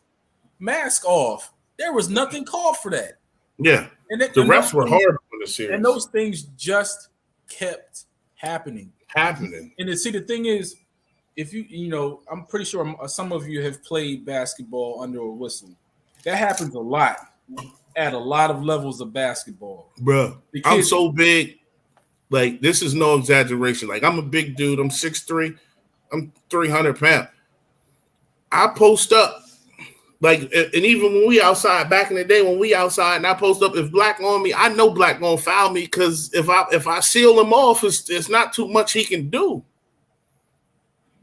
Speaker 1: mask off. There was nothing called for that.
Speaker 2: Yeah. And the refs were hard on the series.
Speaker 1: And those things just kept happening.
Speaker 2: And
Speaker 1: the thing is, if I'm pretty sure some of you have played basketball under a whistle. That happens a lot at a lot of levels of basketball.
Speaker 2: Bro, I'm so big. Like, this is no exaggeration. Like, I'm a big dude. I'm 6'3". I'm 300 pounds. I post up. Like, and even when we outside, back in the day when we outside and I post up, if Black on me, I know Black gonna foul me because if I seal him off, it's not too much he can do.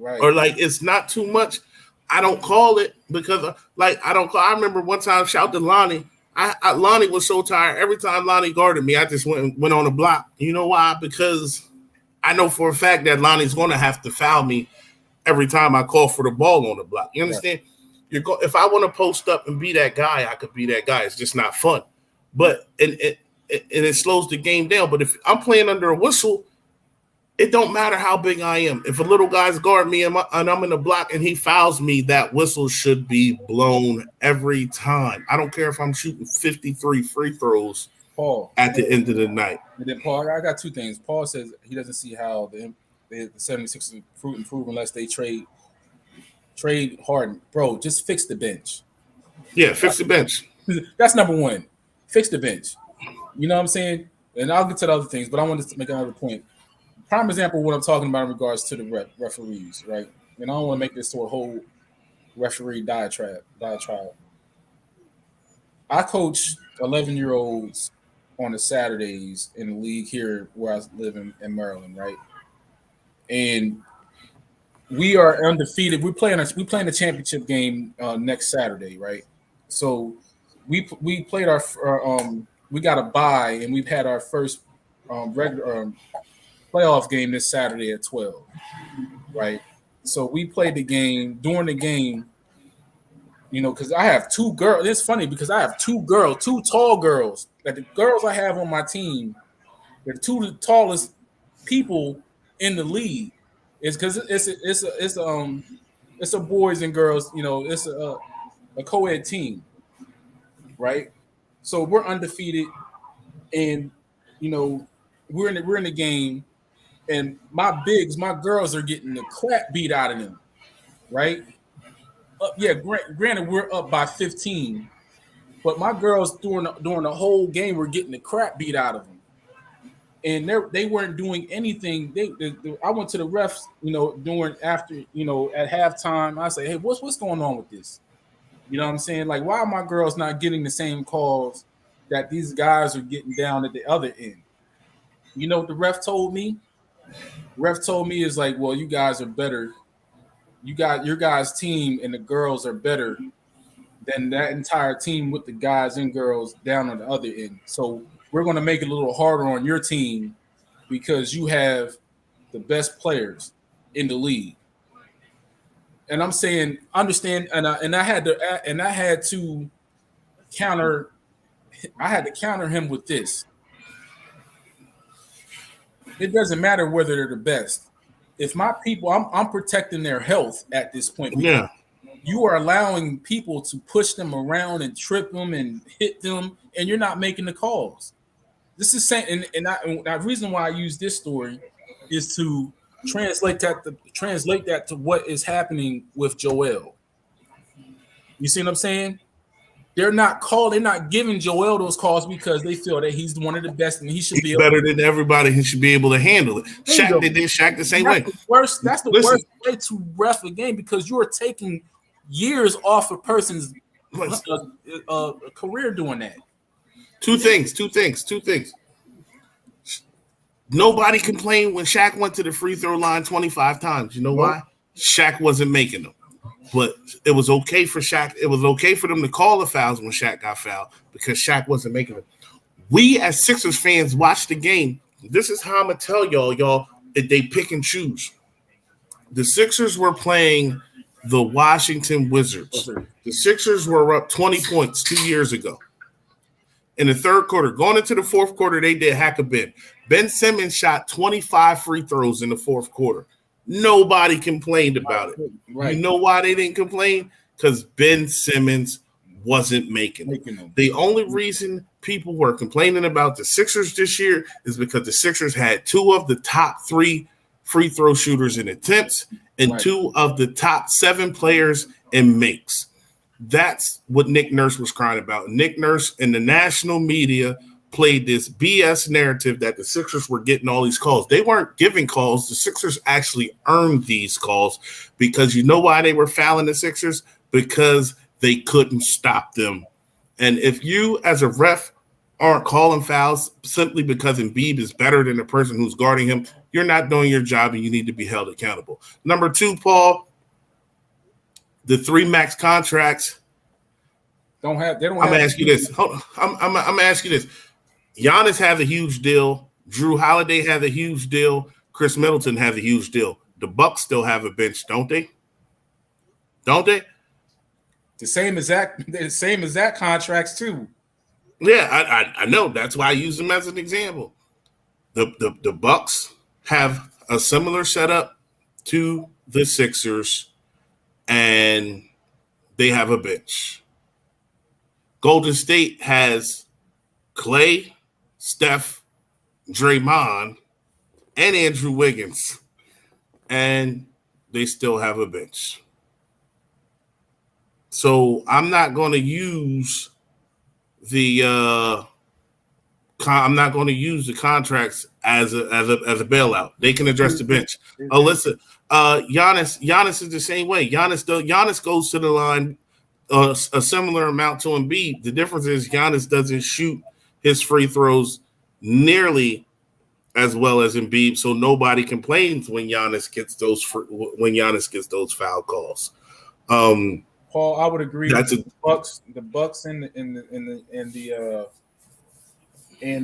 Speaker 1: Right.
Speaker 2: Or like, it's not too much. I don't call it because I don't call. I remember one time, shout to Lonnie. Lonnie was so tired. Every time Lonnie guarded me, I just went on the block. You know why? Because I know for a fact that Lonnie's going to have to foul me every time I call for the ball on the block. You understand? Yeah. If I want to post up and be that guy, I could be that guy. It's just not fun. But it slows the game down. But if I'm playing under a whistle, it don't matter how big I am. If a little guy's guard me and I'm in the block and he fouls me, that whistle should be blown every time. I don't care if I'm shooting 53 free throws at the end of the night.
Speaker 1: And then, Paul, I got two things. Paul says he doesn't see how the 76ers improve unless they trade Harden. Bro, just fix the bench.
Speaker 2: Yeah, fix the bench.
Speaker 1: That's number one. Fix the bench. You know what I'm saying? And I'll get to the other things, but I wanted to make another point. Prime example of what I'm talking about in regards to the referees, right? And I don't want to make this to a whole referee diatribe. I coach 11-year-olds on the Saturdays in the league here where I live in Maryland, right? And we are undefeated. We're playing the championship game next Saturday, right? So we played we got a bye, and we've had our first regular playoff game this Saturday at 12, right? So we played the game. During the game, because I have two girls. It's funny because I have two tall girls. Like, the girls I have on my team, they're the two tallest people in the league. It's because it's a boys and girls. It's a co-ed team, right? So we're undefeated, and we're in the game. And my girls are getting the crap beat out of them, right? Granted, we're up by 15, but my girls during the whole game were getting the crap beat out of them, and they weren't doing anything. I went to the refs, at halftime. I say, hey, what's going on with this? You know what I'm saying? Like, why are my girls not getting the same calls that these guys are getting down at the other end? You know what the ref told me? Ref told me is like, well, you guys are better. You got your guys' team and the girls are better than that entire team with the guys and girls down on the other end. So we're going to make it a little harder on your team because you have the best players in the league. And I'm saying, understand, and I had to counter him with this. It doesn't matter whether they're the best. If my people, I'm protecting their health at this point.
Speaker 2: Yeah.
Speaker 1: You are allowing people to push them around and trip them and hit them, and you're not making the calls. This is saying, and the reason why I use this story is to translate that to what is happening with Joel. You see what I'm saying? They're not giving Joel those calls because they feel that he's one of the best and he should be
Speaker 2: better than everybody. He should be able to handle it. Shaq did Shaq the same way.
Speaker 1: That's the worst way to ref a game because you are taking years off a person's career doing that.
Speaker 2: Two things. Nobody complained when Shaq went to the free throw line 25 times. You know why? Shaq wasn't making them. But it was okay for Shaq. It was okay for them to call the fouls when Shaq got fouled because Shaq wasn't making them. We as Sixers fans watch the game. This is how I'm going to tell y'all, if they pick and choose. The Sixers were playing the Washington Wizards. The Sixers were up 20 points 2 years ago. In the third quarter, going into the fourth quarter, they did hack a Ben. Ben Simmons shot 25 free throws in the fourth quarter. Nobody complained about it. Right. You know why they didn't complain? Because Ben Simmons wasn't making them. The only reason people were complaining about the Sixers this year is because the Sixers had two of the top 3 free throw shooters in attempts and 2 of the top 7 players in makes. That's what Nick Nurse was crying about. Nick Nurse and the national media played this BS narrative that the Sixers were getting all these calls. They weren't giving calls. The Sixers actually earned these calls because you know why they were fouling the Sixers? Because they couldn't stop them. And if you as a ref aren't calling fouls simply because Embiid is better than the person who's guarding him, you're not doing your job and you need to be held accountable. Number 2, Paul, the 3 max contracts. I'm gonna ask you this. I'm gonna ask you this. Giannis has a huge deal. Drew Holiday has a huge deal. Chris Middleton has a huge deal. The Bucks still have a bench, don't they? Don't they?
Speaker 1: The same exact contracts too.
Speaker 2: Yeah, I know. That's why I use them as an example. The Bucks have a similar setup to the Sixers, and they have a bench. Golden State has Clay, Steph, Draymond, and Andrew Wiggins, and they still have a bench. So I'm not going to use the contracts as a bailout. They can address the bench. Listen, Giannis is the same way. Giannis goes to the line a similar amount to Embiid. The difference is Giannis doesn't shoot his free throws nearly as well as Embiid, so nobody complains when Giannis gets those foul calls.
Speaker 1: Paul, I would agree. The Bucks and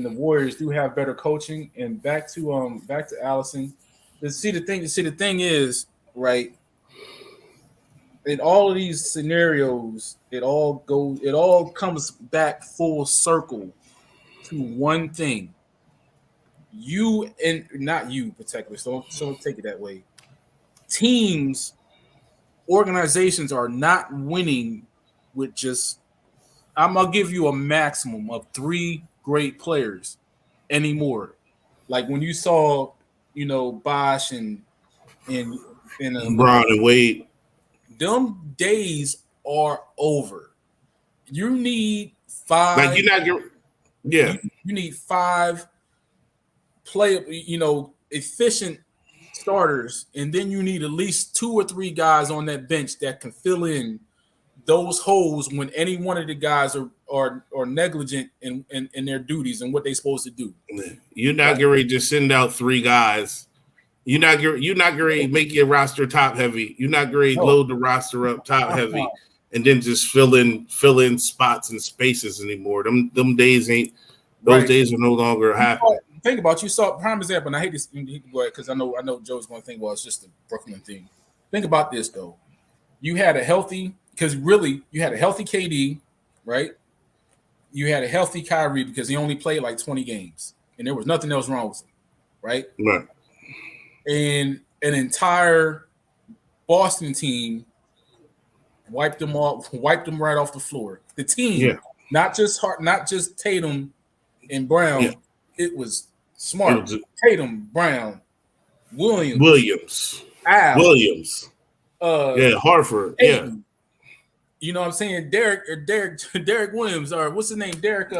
Speaker 1: the Warriors do have better coaching. And back to Allison. The thing is, right, in all of these scenarios, it all comes back full circle to one thing. You and not you particularly, so don't take it that way. Teams, organizations are not winning with just, I'm gonna give you a maximum of 3 great players anymore. Like when you saw, Bosh and
Speaker 2: Brown and Wade.
Speaker 1: Them days are over. You need 5.
Speaker 2: Like you
Speaker 1: need 5 efficient starters, and then you need at least 2 or 3 guys on that bench that can fill in those holes when any one of the guys are negligent in their duties and what they're supposed to do.
Speaker 2: You're not getting ready to just send out 3 guys. You're not getting ready to make your roster top heavy. You're not getting ready to load the roster up top heavy and then just fill in spots and spaces anymore. Them days ain't. Those days are no longer happening.
Speaker 1: Think about, you saw prime example, and I hate this because I know Joe's going to think, well, it's just a Brooklyn thing. Think about this though. You had a healthy KD, right? You had a healthy Kyrie because he only played like 20 games, and there was nothing else wrong with him, right?
Speaker 2: Right.
Speaker 1: And an entire Boston team wiped them right off the floor. The team, not just Tatum and Brown. Yeah. It was Smart, Tatum, Brown, Williams, Al,
Speaker 2: Williams, Hartford,
Speaker 1: Aiden. You know what I'm saying? Derek Williams, or what's his name? Derek,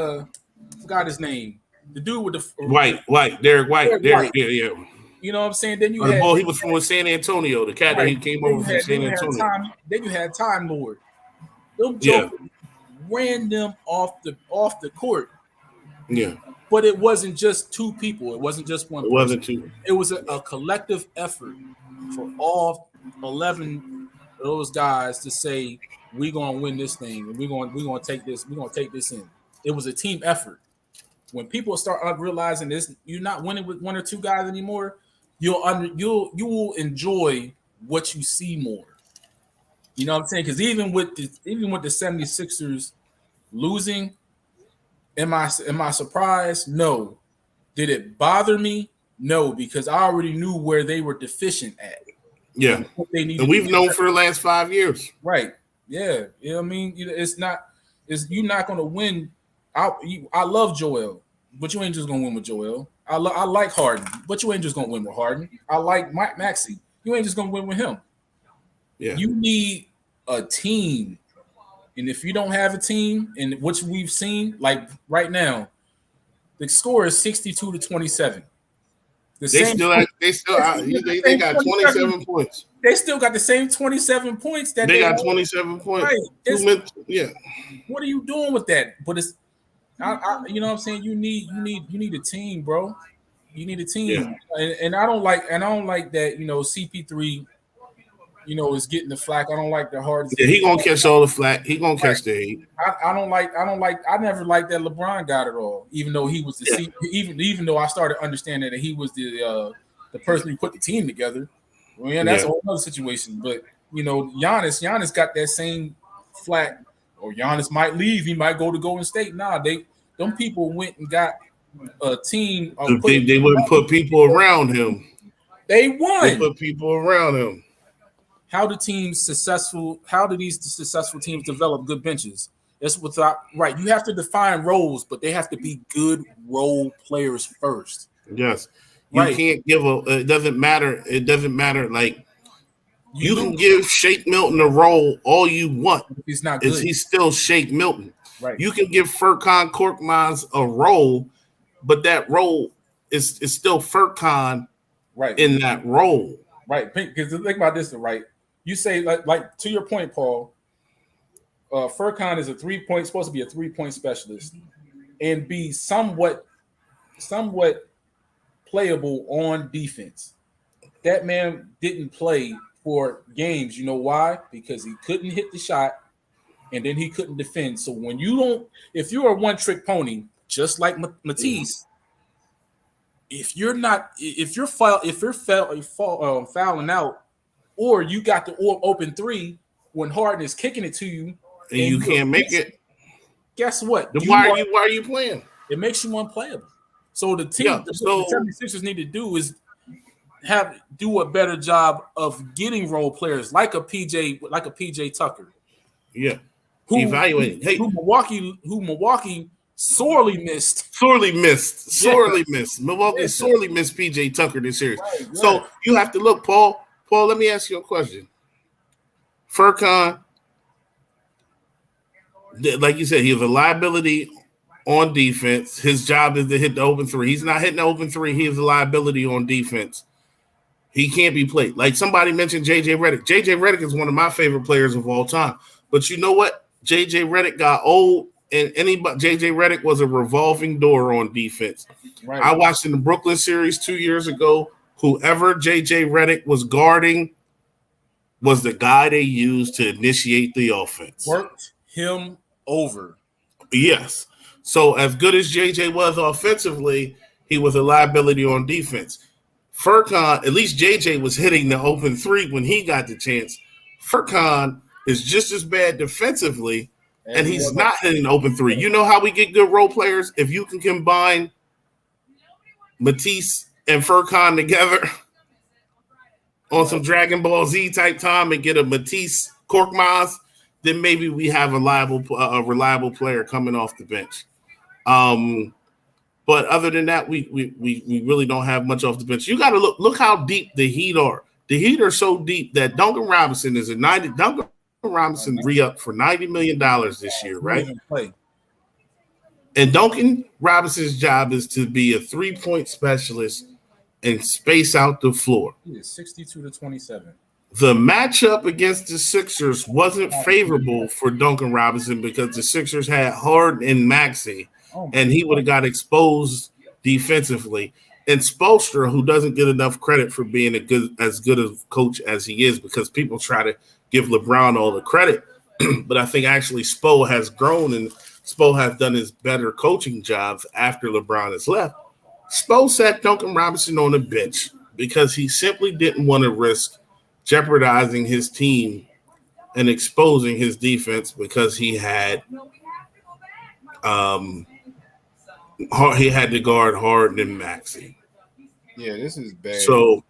Speaker 1: forgot his name. The dude with the
Speaker 2: Derek White. Yeah.
Speaker 1: You know what I'm saying? Then he
Speaker 2: was from San Antonio. The cat that he came over from San Antonio.
Speaker 1: Then you had Time Lord. Them jokers ran them off the court
Speaker 2: Yeah.
Speaker 1: But it wasn't just two people. It wasn't just one
Speaker 2: It
Speaker 1: person.
Speaker 2: wasn't too.
Speaker 1: It was a collective effort for all 11 of those guys to say, we're gonna win this thing and we're gonna take this in. It was a team effort. When people start realizing this, you're not winning with one or two guys anymore, you will enjoy what you see more. You know what I'm saying? Because even with the 76ers losing, am I surprised? No. Did it bother me? No, because I already knew where they were deficient at.
Speaker 2: Yeah.
Speaker 1: What they needed
Speaker 2: And we've known for the last 5 years.
Speaker 1: Right. Yeah. You know what I mean? It's you're not going to win. I love Joel, but you ain't just going to win with Joel. I like Harden, but you ain't just going to win with Harden. I like Maxey. You ain't just going to win with him.
Speaker 2: Yeah.
Speaker 1: You need a team. And if you don't have a team, and which we've seen, like right now, the score is 62-27.
Speaker 2: They got 27 points.
Speaker 1: They still got the same 27 points that
Speaker 2: they got 27 points. Right. Yeah.
Speaker 1: What are you doing with that? But it's you know what I'm saying? You need a team, bro. You need a team. Yeah. And I don't like that, CP3 is getting the flack. I don't like the hard.
Speaker 2: Yeah, he gonna catch all the flack. He gonna catch the hate.
Speaker 1: I never liked that LeBron got it all, even though he was the even though I started understanding that he was the person who put the team together. Well, yeah, that's a whole other situation. But Giannis got that same flack. Or Giannis might leave. He might go to Golden State. Nah, them people went and got a team.
Speaker 2: They wouldn't put people around him.
Speaker 1: They won.
Speaker 2: They put people around him.
Speaker 1: How do these successful teams develop good benches? That's without right. You have to define roles, but they have to be good role players first.
Speaker 2: Yes. You can't give it doesn't matter. It doesn't matter. Like you can give Shake Milton a role all you want.
Speaker 1: He's not good.
Speaker 2: He's still Shake Milton.
Speaker 1: Right.
Speaker 2: You can give Furkan Korkmaz a role, but that role is still Furkan in that role.
Speaker 1: Right. Because think about this, right? You say like to your point, Paul. Furkan is supposed to be a 3-point specialist and be somewhat playable on defense. That man didn't play for games. You know why? Because he couldn't hit the shot, and then he couldn't defend. So if you're a one-trick pony, just like Matisse, if you're fouling out. Or you got the open three when Harden is kicking it to you,
Speaker 2: and you can't make it.
Speaker 1: Guess what?
Speaker 2: Why are you playing?
Speaker 1: It makes you unplayable. So the team, the 76ers need to do is do a better job of getting role players like a PJ Tucker.
Speaker 2: Yeah, evaluating.
Speaker 1: Who Milwaukee sorely missed.
Speaker 2: Sorely missed. Milwaukee sorely missed PJ Tucker this series. Right. So you have to look, Paul. Paul, let me ask you a question. Furkan, like you said, he has a liability on defense. His job is to hit the open three. He's not hitting the open three. He has a liability on defense. He can't be played. Like somebody mentioned JJ Reddick. JJ Reddick is one of my favorite players of all time. But you know what? JJ Reddick got old, and JJ Reddick was a revolving door on defense. Right. I watched in the Brooklyn series 2 years ago. Whoever JJ Reddick was guarding was the guy they used to initiate the offense.
Speaker 1: Worked him over.
Speaker 2: Yes. So as good as JJ was offensively, he was a liability on defense. Furkan, at least JJ was hitting the open three when he got the chance. Furkan is just as bad defensively, and he's not hitting the open three. You know how we get good role players? If you can combine Matisse and Furkan together on some Dragon Ball Z type time and get a Matisse Korkmaz, then maybe we have a reliable player coming off the bench. But other than that, we really don't have much off the bench. You got to look how deep the Heat are. The Heat are so deep that Duncan Robinson is Duncan Robinson re-up for $90 million this year, right? And Duncan Robinson's job is to be a 3-point specialist and space out the floor.
Speaker 1: He is 62-27.
Speaker 2: The matchup against the Sixers wasn't favorable for Duncan Robinson because the Sixers had Harden and Maxey. and he would have got exposed defensively. And Spoelstra, who doesn't get enough credit for being as good a coach as he is, because people try to give LeBron all the credit, but I think actually Spo has grown and Spo has done his better coaching jobs after LeBron has left. Spo sat Duncan Robinson on the bench because he simply didn't want to risk jeopardizing his team and exposing his defense because he had to guard Harden and Maxey.
Speaker 1: Yeah, this is bad.
Speaker 2: So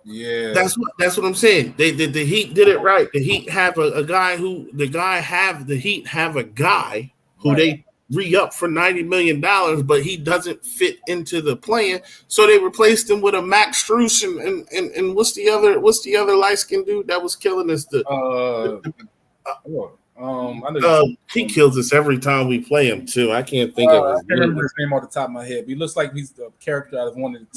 Speaker 1: yeah,
Speaker 2: that's what I'm saying. The Heat did it right. The Heat have a guy who the Heat have a guy who they re-up for $90 million, but he doesn't fit into the plan. So they replaced him with a Max Strus and what's the other light-skinned dude that was killing us? He kills us every time we play him too. I can't think of his
Speaker 1: I can't remember his name off the top of my head, but he looks like he's the character out of one of the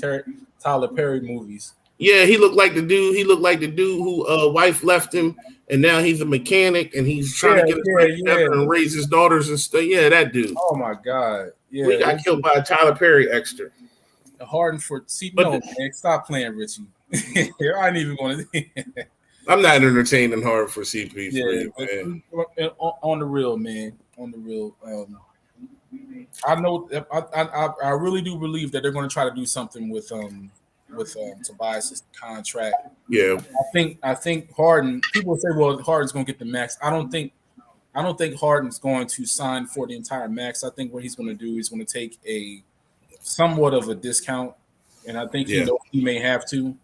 Speaker 1: Tyler Perry movies.
Speaker 2: Yeah, he looked like the dude. He looked like the dude who wife left him, and now he's a mechanic, and he's trying to get his life together and raise his daughters and stuff. Yeah, that dude.
Speaker 1: Oh my God! Yeah,
Speaker 2: we got killed by a Tyler Perry extra.
Speaker 1: Harden for man, stop playing, Richie. I ain't even going to.
Speaker 2: I'm not entertaining Harden for CP3.
Speaker 1: Yeah, on the real, man. On the real. I know. I really do believe that they're going to try to do something with Tobias' contract.
Speaker 2: Yeah,
Speaker 1: I think Harden. People say, "Well, Harden's going to get the max." I don't think Harden's going to sign for the entire max. I think what he's going to do is going to take a somewhat of a discount, and I think he may have to,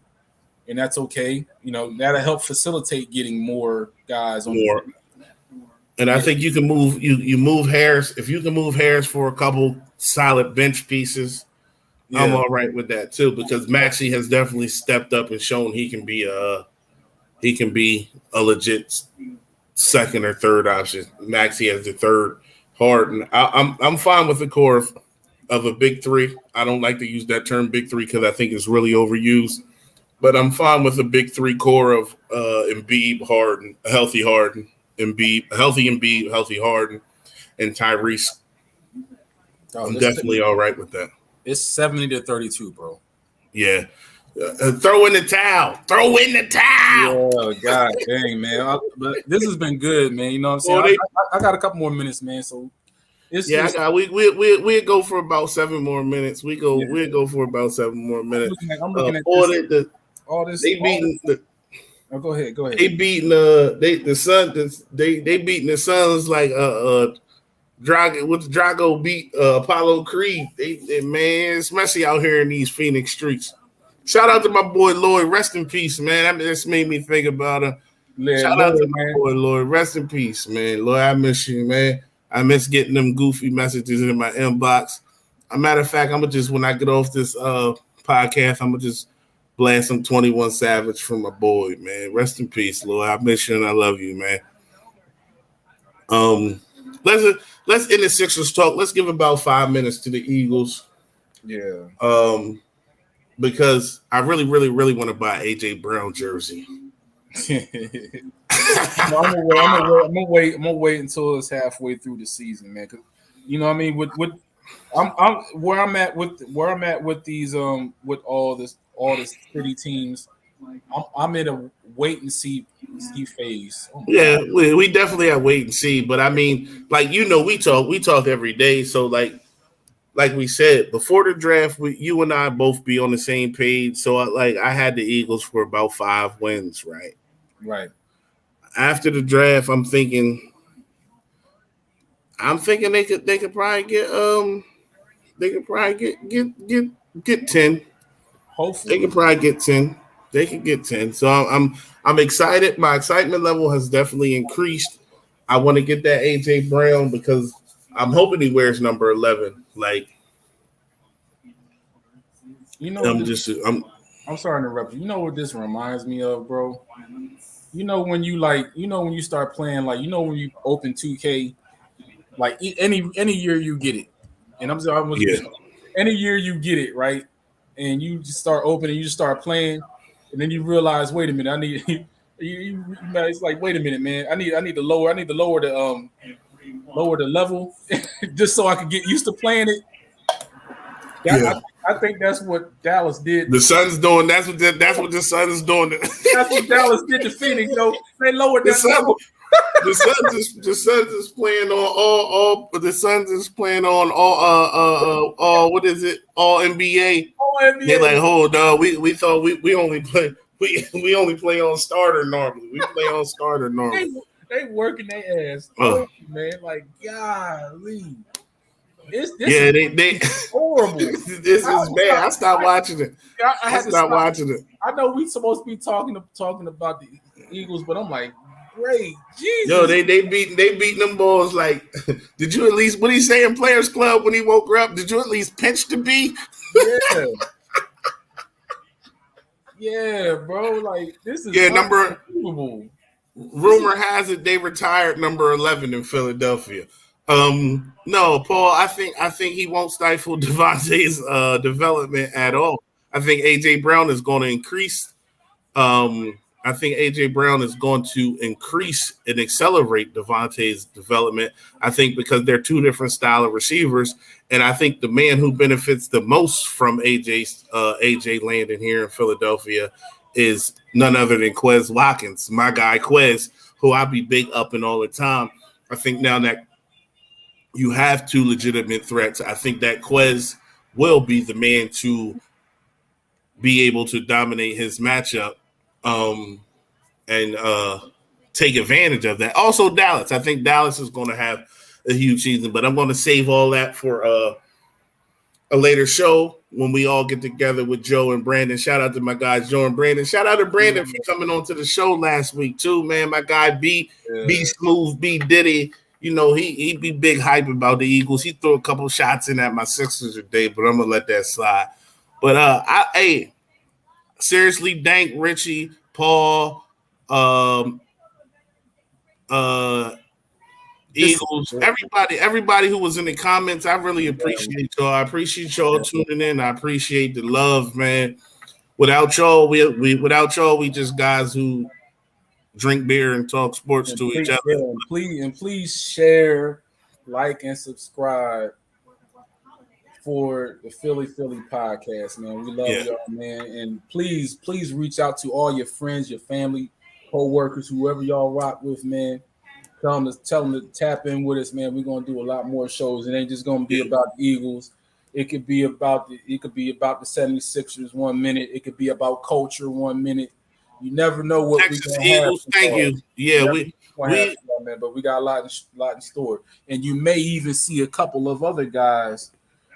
Speaker 1: and that's okay. That'll help facilitate getting more guys on more.
Speaker 2: And I think you can move you move Harris. If you can move Harris for a couple solid bench pieces, I'm all right with that too, because Maxey has definitely stepped up and shown he can be a legit second or third option. Maxey as the third. Harden. I'm fine with the core of a big three. I don't like to use that term big three because I think it's really overused. But I'm fine with a big three core of Embiid, Harden, healthy Harden, Embiid, healthy Harden, and Tyrese. I'm definitely all right with that.
Speaker 1: It's 70-32, bro.
Speaker 2: Yeah. Throw in the towel. Throw in the towel.
Speaker 1: Oh, God dang, man. But this has been good, man. You know what I'm saying? I got a couple more minutes, man. So
Speaker 2: we'll go for about 7 more minutes. We'll go for about 7 more minutes.
Speaker 1: I'm looking at all this.
Speaker 2: They beating
Speaker 1: go ahead.
Speaker 2: They beating the Suns. They beating the Suns like Drago beat Apollo Creed. Man, it's messy out here in these Phoenix streets. Shout out to my boy Lloyd. Rest in peace, man. That just made me think about him. Shout out to my boy Lloyd. Rest in peace, man. Lloyd, I miss you, man. I miss getting them goofy messages in my inbox. A matter of fact, I'm gonna just, when I get off this podcast, I'm gonna just blast some 21 Savage from my boy, man. Rest in peace, Lloyd. I miss you and I love you, man. Let's end the Sixers talk. Let's give about 5 minutes to the Eagles.
Speaker 1: Yeah.
Speaker 2: Because I really, really, really want to buy AJ Brown jersey.
Speaker 1: I'm gonna wait until it's halfway through the season, man. Cause you know what I mean. I'm where I'm at with these with all this city teams. I'm in a wait and see phase.
Speaker 2: Yeah, we definitely have wait and see. But I mean, like we talk every day. So like we said before the draft, you and I both be on the same page. So I had the Eagles for about 5 wins, right?
Speaker 1: Right.
Speaker 2: After the draft, I'm thinking they could probably get 10.
Speaker 1: Hopefully,
Speaker 2: they could probably get 10. They could get 10. So I'm excited. My excitement level has definitely increased. I want to get that AJ Brown because I'm hoping he wears number 11. Like,
Speaker 1: I'm sorry to interrupt you. You know what this reminds me of, bro? When you start playing, when you open 2K, like any year you get it, and any year you get it, right? And you just start opening, you just start playing, and then you realize, wait a minute, I need it's like, wait a minute, man, I need to lower the lower the level, just so I could get used to playing it. I think that's what Dallas did.
Speaker 2: The Suns doing that's what the Suns doing.
Speaker 1: That's what Dallas did to Phoenix. They lowered that level.
Speaker 2: The Suns is playing on all the Suns is playing on all what is it? All NBA.
Speaker 1: All NBA.
Speaker 2: They're like, hold on, we thought we only play we only play on starter normally. We play on starter normally.
Speaker 1: They working their ass, man. Like, golly. This
Speaker 2: they
Speaker 1: horrible.
Speaker 2: This is bad. I stopped watching it. I stopped watching it.
Speaker 1: I know we supposed to be talking about the Eagles, but I'm like, great, Jesus.
Speaker 2: Yo, they beat them balls. Like, did you at least, what he say in Players Club when he woke her up? Did you at least pinch the B?
Speaker 1: Yeah. Yeah, bro. Like, this is unbelievable.
Speaker 2: Rumor has it they retired number 11 in Philadelphia. No, Paul. I think he won't stifle Devontae's development at all. I think AJ Brown is going to increase. I think AJ Brown is going to increase and accelerate Devontae's development. I think because they're two different style of receivers, and I think the man who benefits the most from AJ landing here in Philadelphia is none other than Quez Watkins, my guy Quez, who I be big up and all the time. I think now that you have two legitimate threats, I think that Quez will be the man to be able to dominate his matchup and take advantage of that. Also, Dallas. I think Dallas is going to have a huge season, but I'm going to save all that for a later show when we all get together with Joe and Brandon. Shout out to my guys, Joe and Brandon. Shout out to Brandon for coming on to the show last week too, man. My guy B Smooth, B Diddy. You know, he be big hype about the Eagles. He threw a couple shots in at my Sixers today, but I'm gonna let that slide. But seriously, Dank, Richie, Paul, Eagles, everybody who was in the comments, I really appreciate y'all. I appreciate y'all tuning in. I appreciate the love, man. Without y'all, we just guys who drink beer and talk sports to each other.
Speaker 1: Yeah, please share, like, and subscribe for the Philly podcast, man. We love y'all, man. And please reach out to all your friends, your family, co-workers, whoever y'all rock with, man. Tell them to tap in with us, man. We're gonna do a lot more shows. It ain't just gonna be about the Eagles. It could be about the 76ers 1 minute. It could be about culture 1 minute. You never know what
Speaker 2: Texas Eagles. Thank you. Yeah, we
Speaker 1: man, but we got a lot in store, and you may even see a couple of other guys,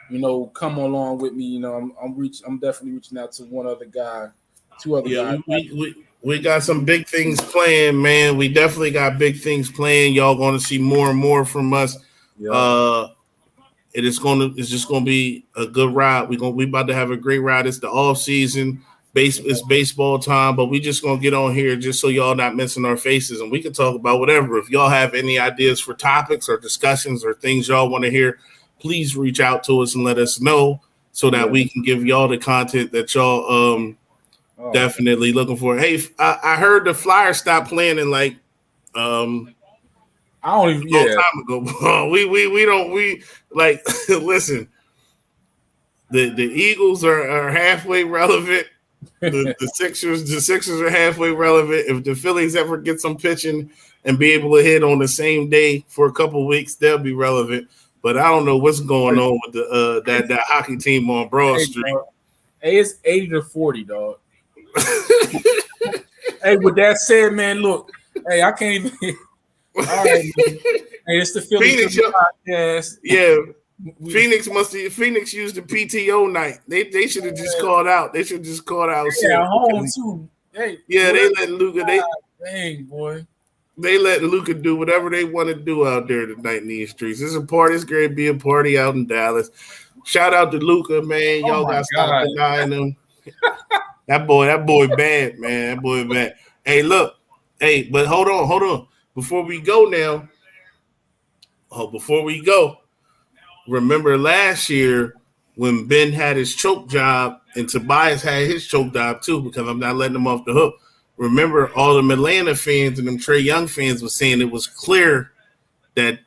Speaker 1: you know, come along with me. You know, I'm definitely reaching out to one other guy, two other guys.
Speaker 2: We got some big things playing, man. We definitely got big things playing. Y'all going to see more and more from us. Yeah. It's just gonna be a good ride. We about to have a great ride. It's the off season. It's baseball time, but we just gonna get on here just so y'all not missing our faces, and we can talk about whatever. If y'all have any ideas for topics or discussions or things y'all want to hear, please reach out to us and let us know so that we can give y'all the content that y'all definitely looking for. Hey, I heard the Flyers stopped playing in like I don't even time ago. we listen. The Eagles are halfway relevant. The Sixers are halfway relevant. If the Phillies ever get some pitching and be able to hit on the same day for a couple of weeks, they'll be relevant. But I don't know what's going on with the that hockey team on Broad Street.
Speaker 1: Dog. Hey, it's 80-40, dog. Hey, with that said, man, look, hey, I can't even. All right, man. Hey, it's the Philly podcast.
Speaker 2: Yeah. Phoenix used the PTO night. They should have just called out. They should just called out.
Speaker 1: Yeah, home too. Hey,
Speaker 2: yeah, they let Luka.
Speaker 1: Dang, boy.
Speaker 2: They let Luka do whatever they want to do out there tonight in these streets. It's a party. It's going to be a party out in Dallas. Shout out to Luka, man. Y'all got to stop denying him. That boy bad, man. That boy bad. Hey, look. Hey, but hold on. Before we go, remember last year when Ben had his choke job and Tobias had his choke job too, because I'm not letting him off the hook. Remember all the Atlanta fans and them Trae Young fans were saying it was clear that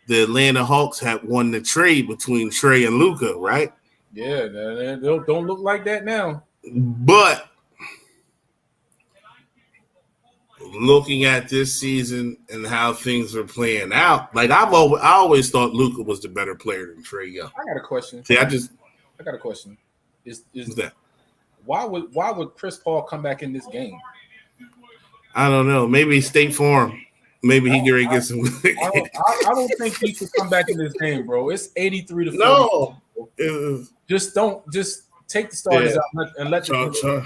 Speaker 2: the Atlanta Hawks had won the trade between Trey and Luka, right?
Speaker 1: Yeah, they don't look like that now.
Speaker 2: But looking at this season and how things are playing out, like I always thought Luka was the better player than Trey Young.
Speaker 1: I got a question.
Speaker 2: See, I
Speaker 1: got a question. Is
Speaker 2: that
Speaker 1: why would Chris Paul come back in this game?
Speaker 2: I don't know. Maybe State Farm. Maybe he can get some.
Speaker 1: I don't think he should come back in this game, bro. It's 83 to 40.
Speaker 2: No,
Speaker 1: just take the starters out and let the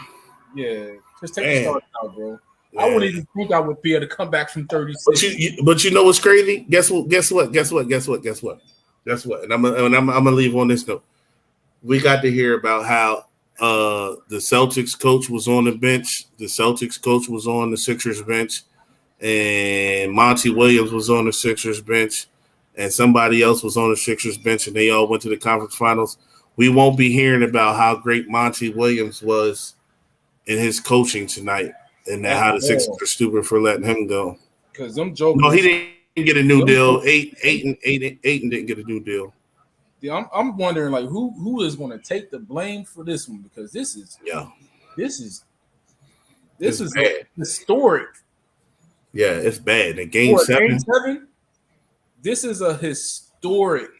Speaker 1: just take the starters out, bro. Yeah. I wouldn't even think I would be able to come back from 36.
Speaker 2: But you know what's crazy? Guess what? And I'm gonna leave on this note. We got to hear about how the Celtics coach was on the bench. The Celtics coach was on the Sixers bench, and Monty Williams was on the Sixers bench, and somebody else was on the Sixers bench, and they all went to the conference finals. We won't be hearing about how great Monty Williams was in his coaching tonight, and how the Sixers are stupid for letting him go.
Speaker 1: Because them jokers.
Speaker 2: No, he didn't get a new deal. Aiton didn't get a new deal.
Speaker 1: Yeah, I'm wondering like who is going to take the blame for this one, because this is historic.
Speaker 2: Yeah, it's bad. In Game 7,
Speaker 1: this is a historic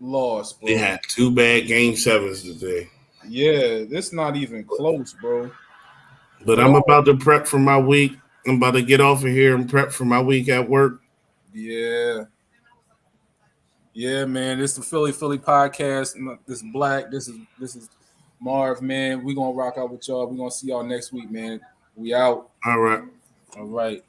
Speaker 1: loss, bro.
Speaker 2: They had 2 bad Game 7s today.
Speaker 1: Yeah, this not even close, bro.
Speaker 2: But I'm about to prep for my week. I'm about to get off of here and prep for my week at work.
Speaker 1: Yeah. Yeah, man. This is the Philly podcast. This is Black. This is Marv, man. We're gonna rock out with y'all. We're gonna see y'all next week, man. We out.
Speaker 2: All right.
Speaker 1: All right.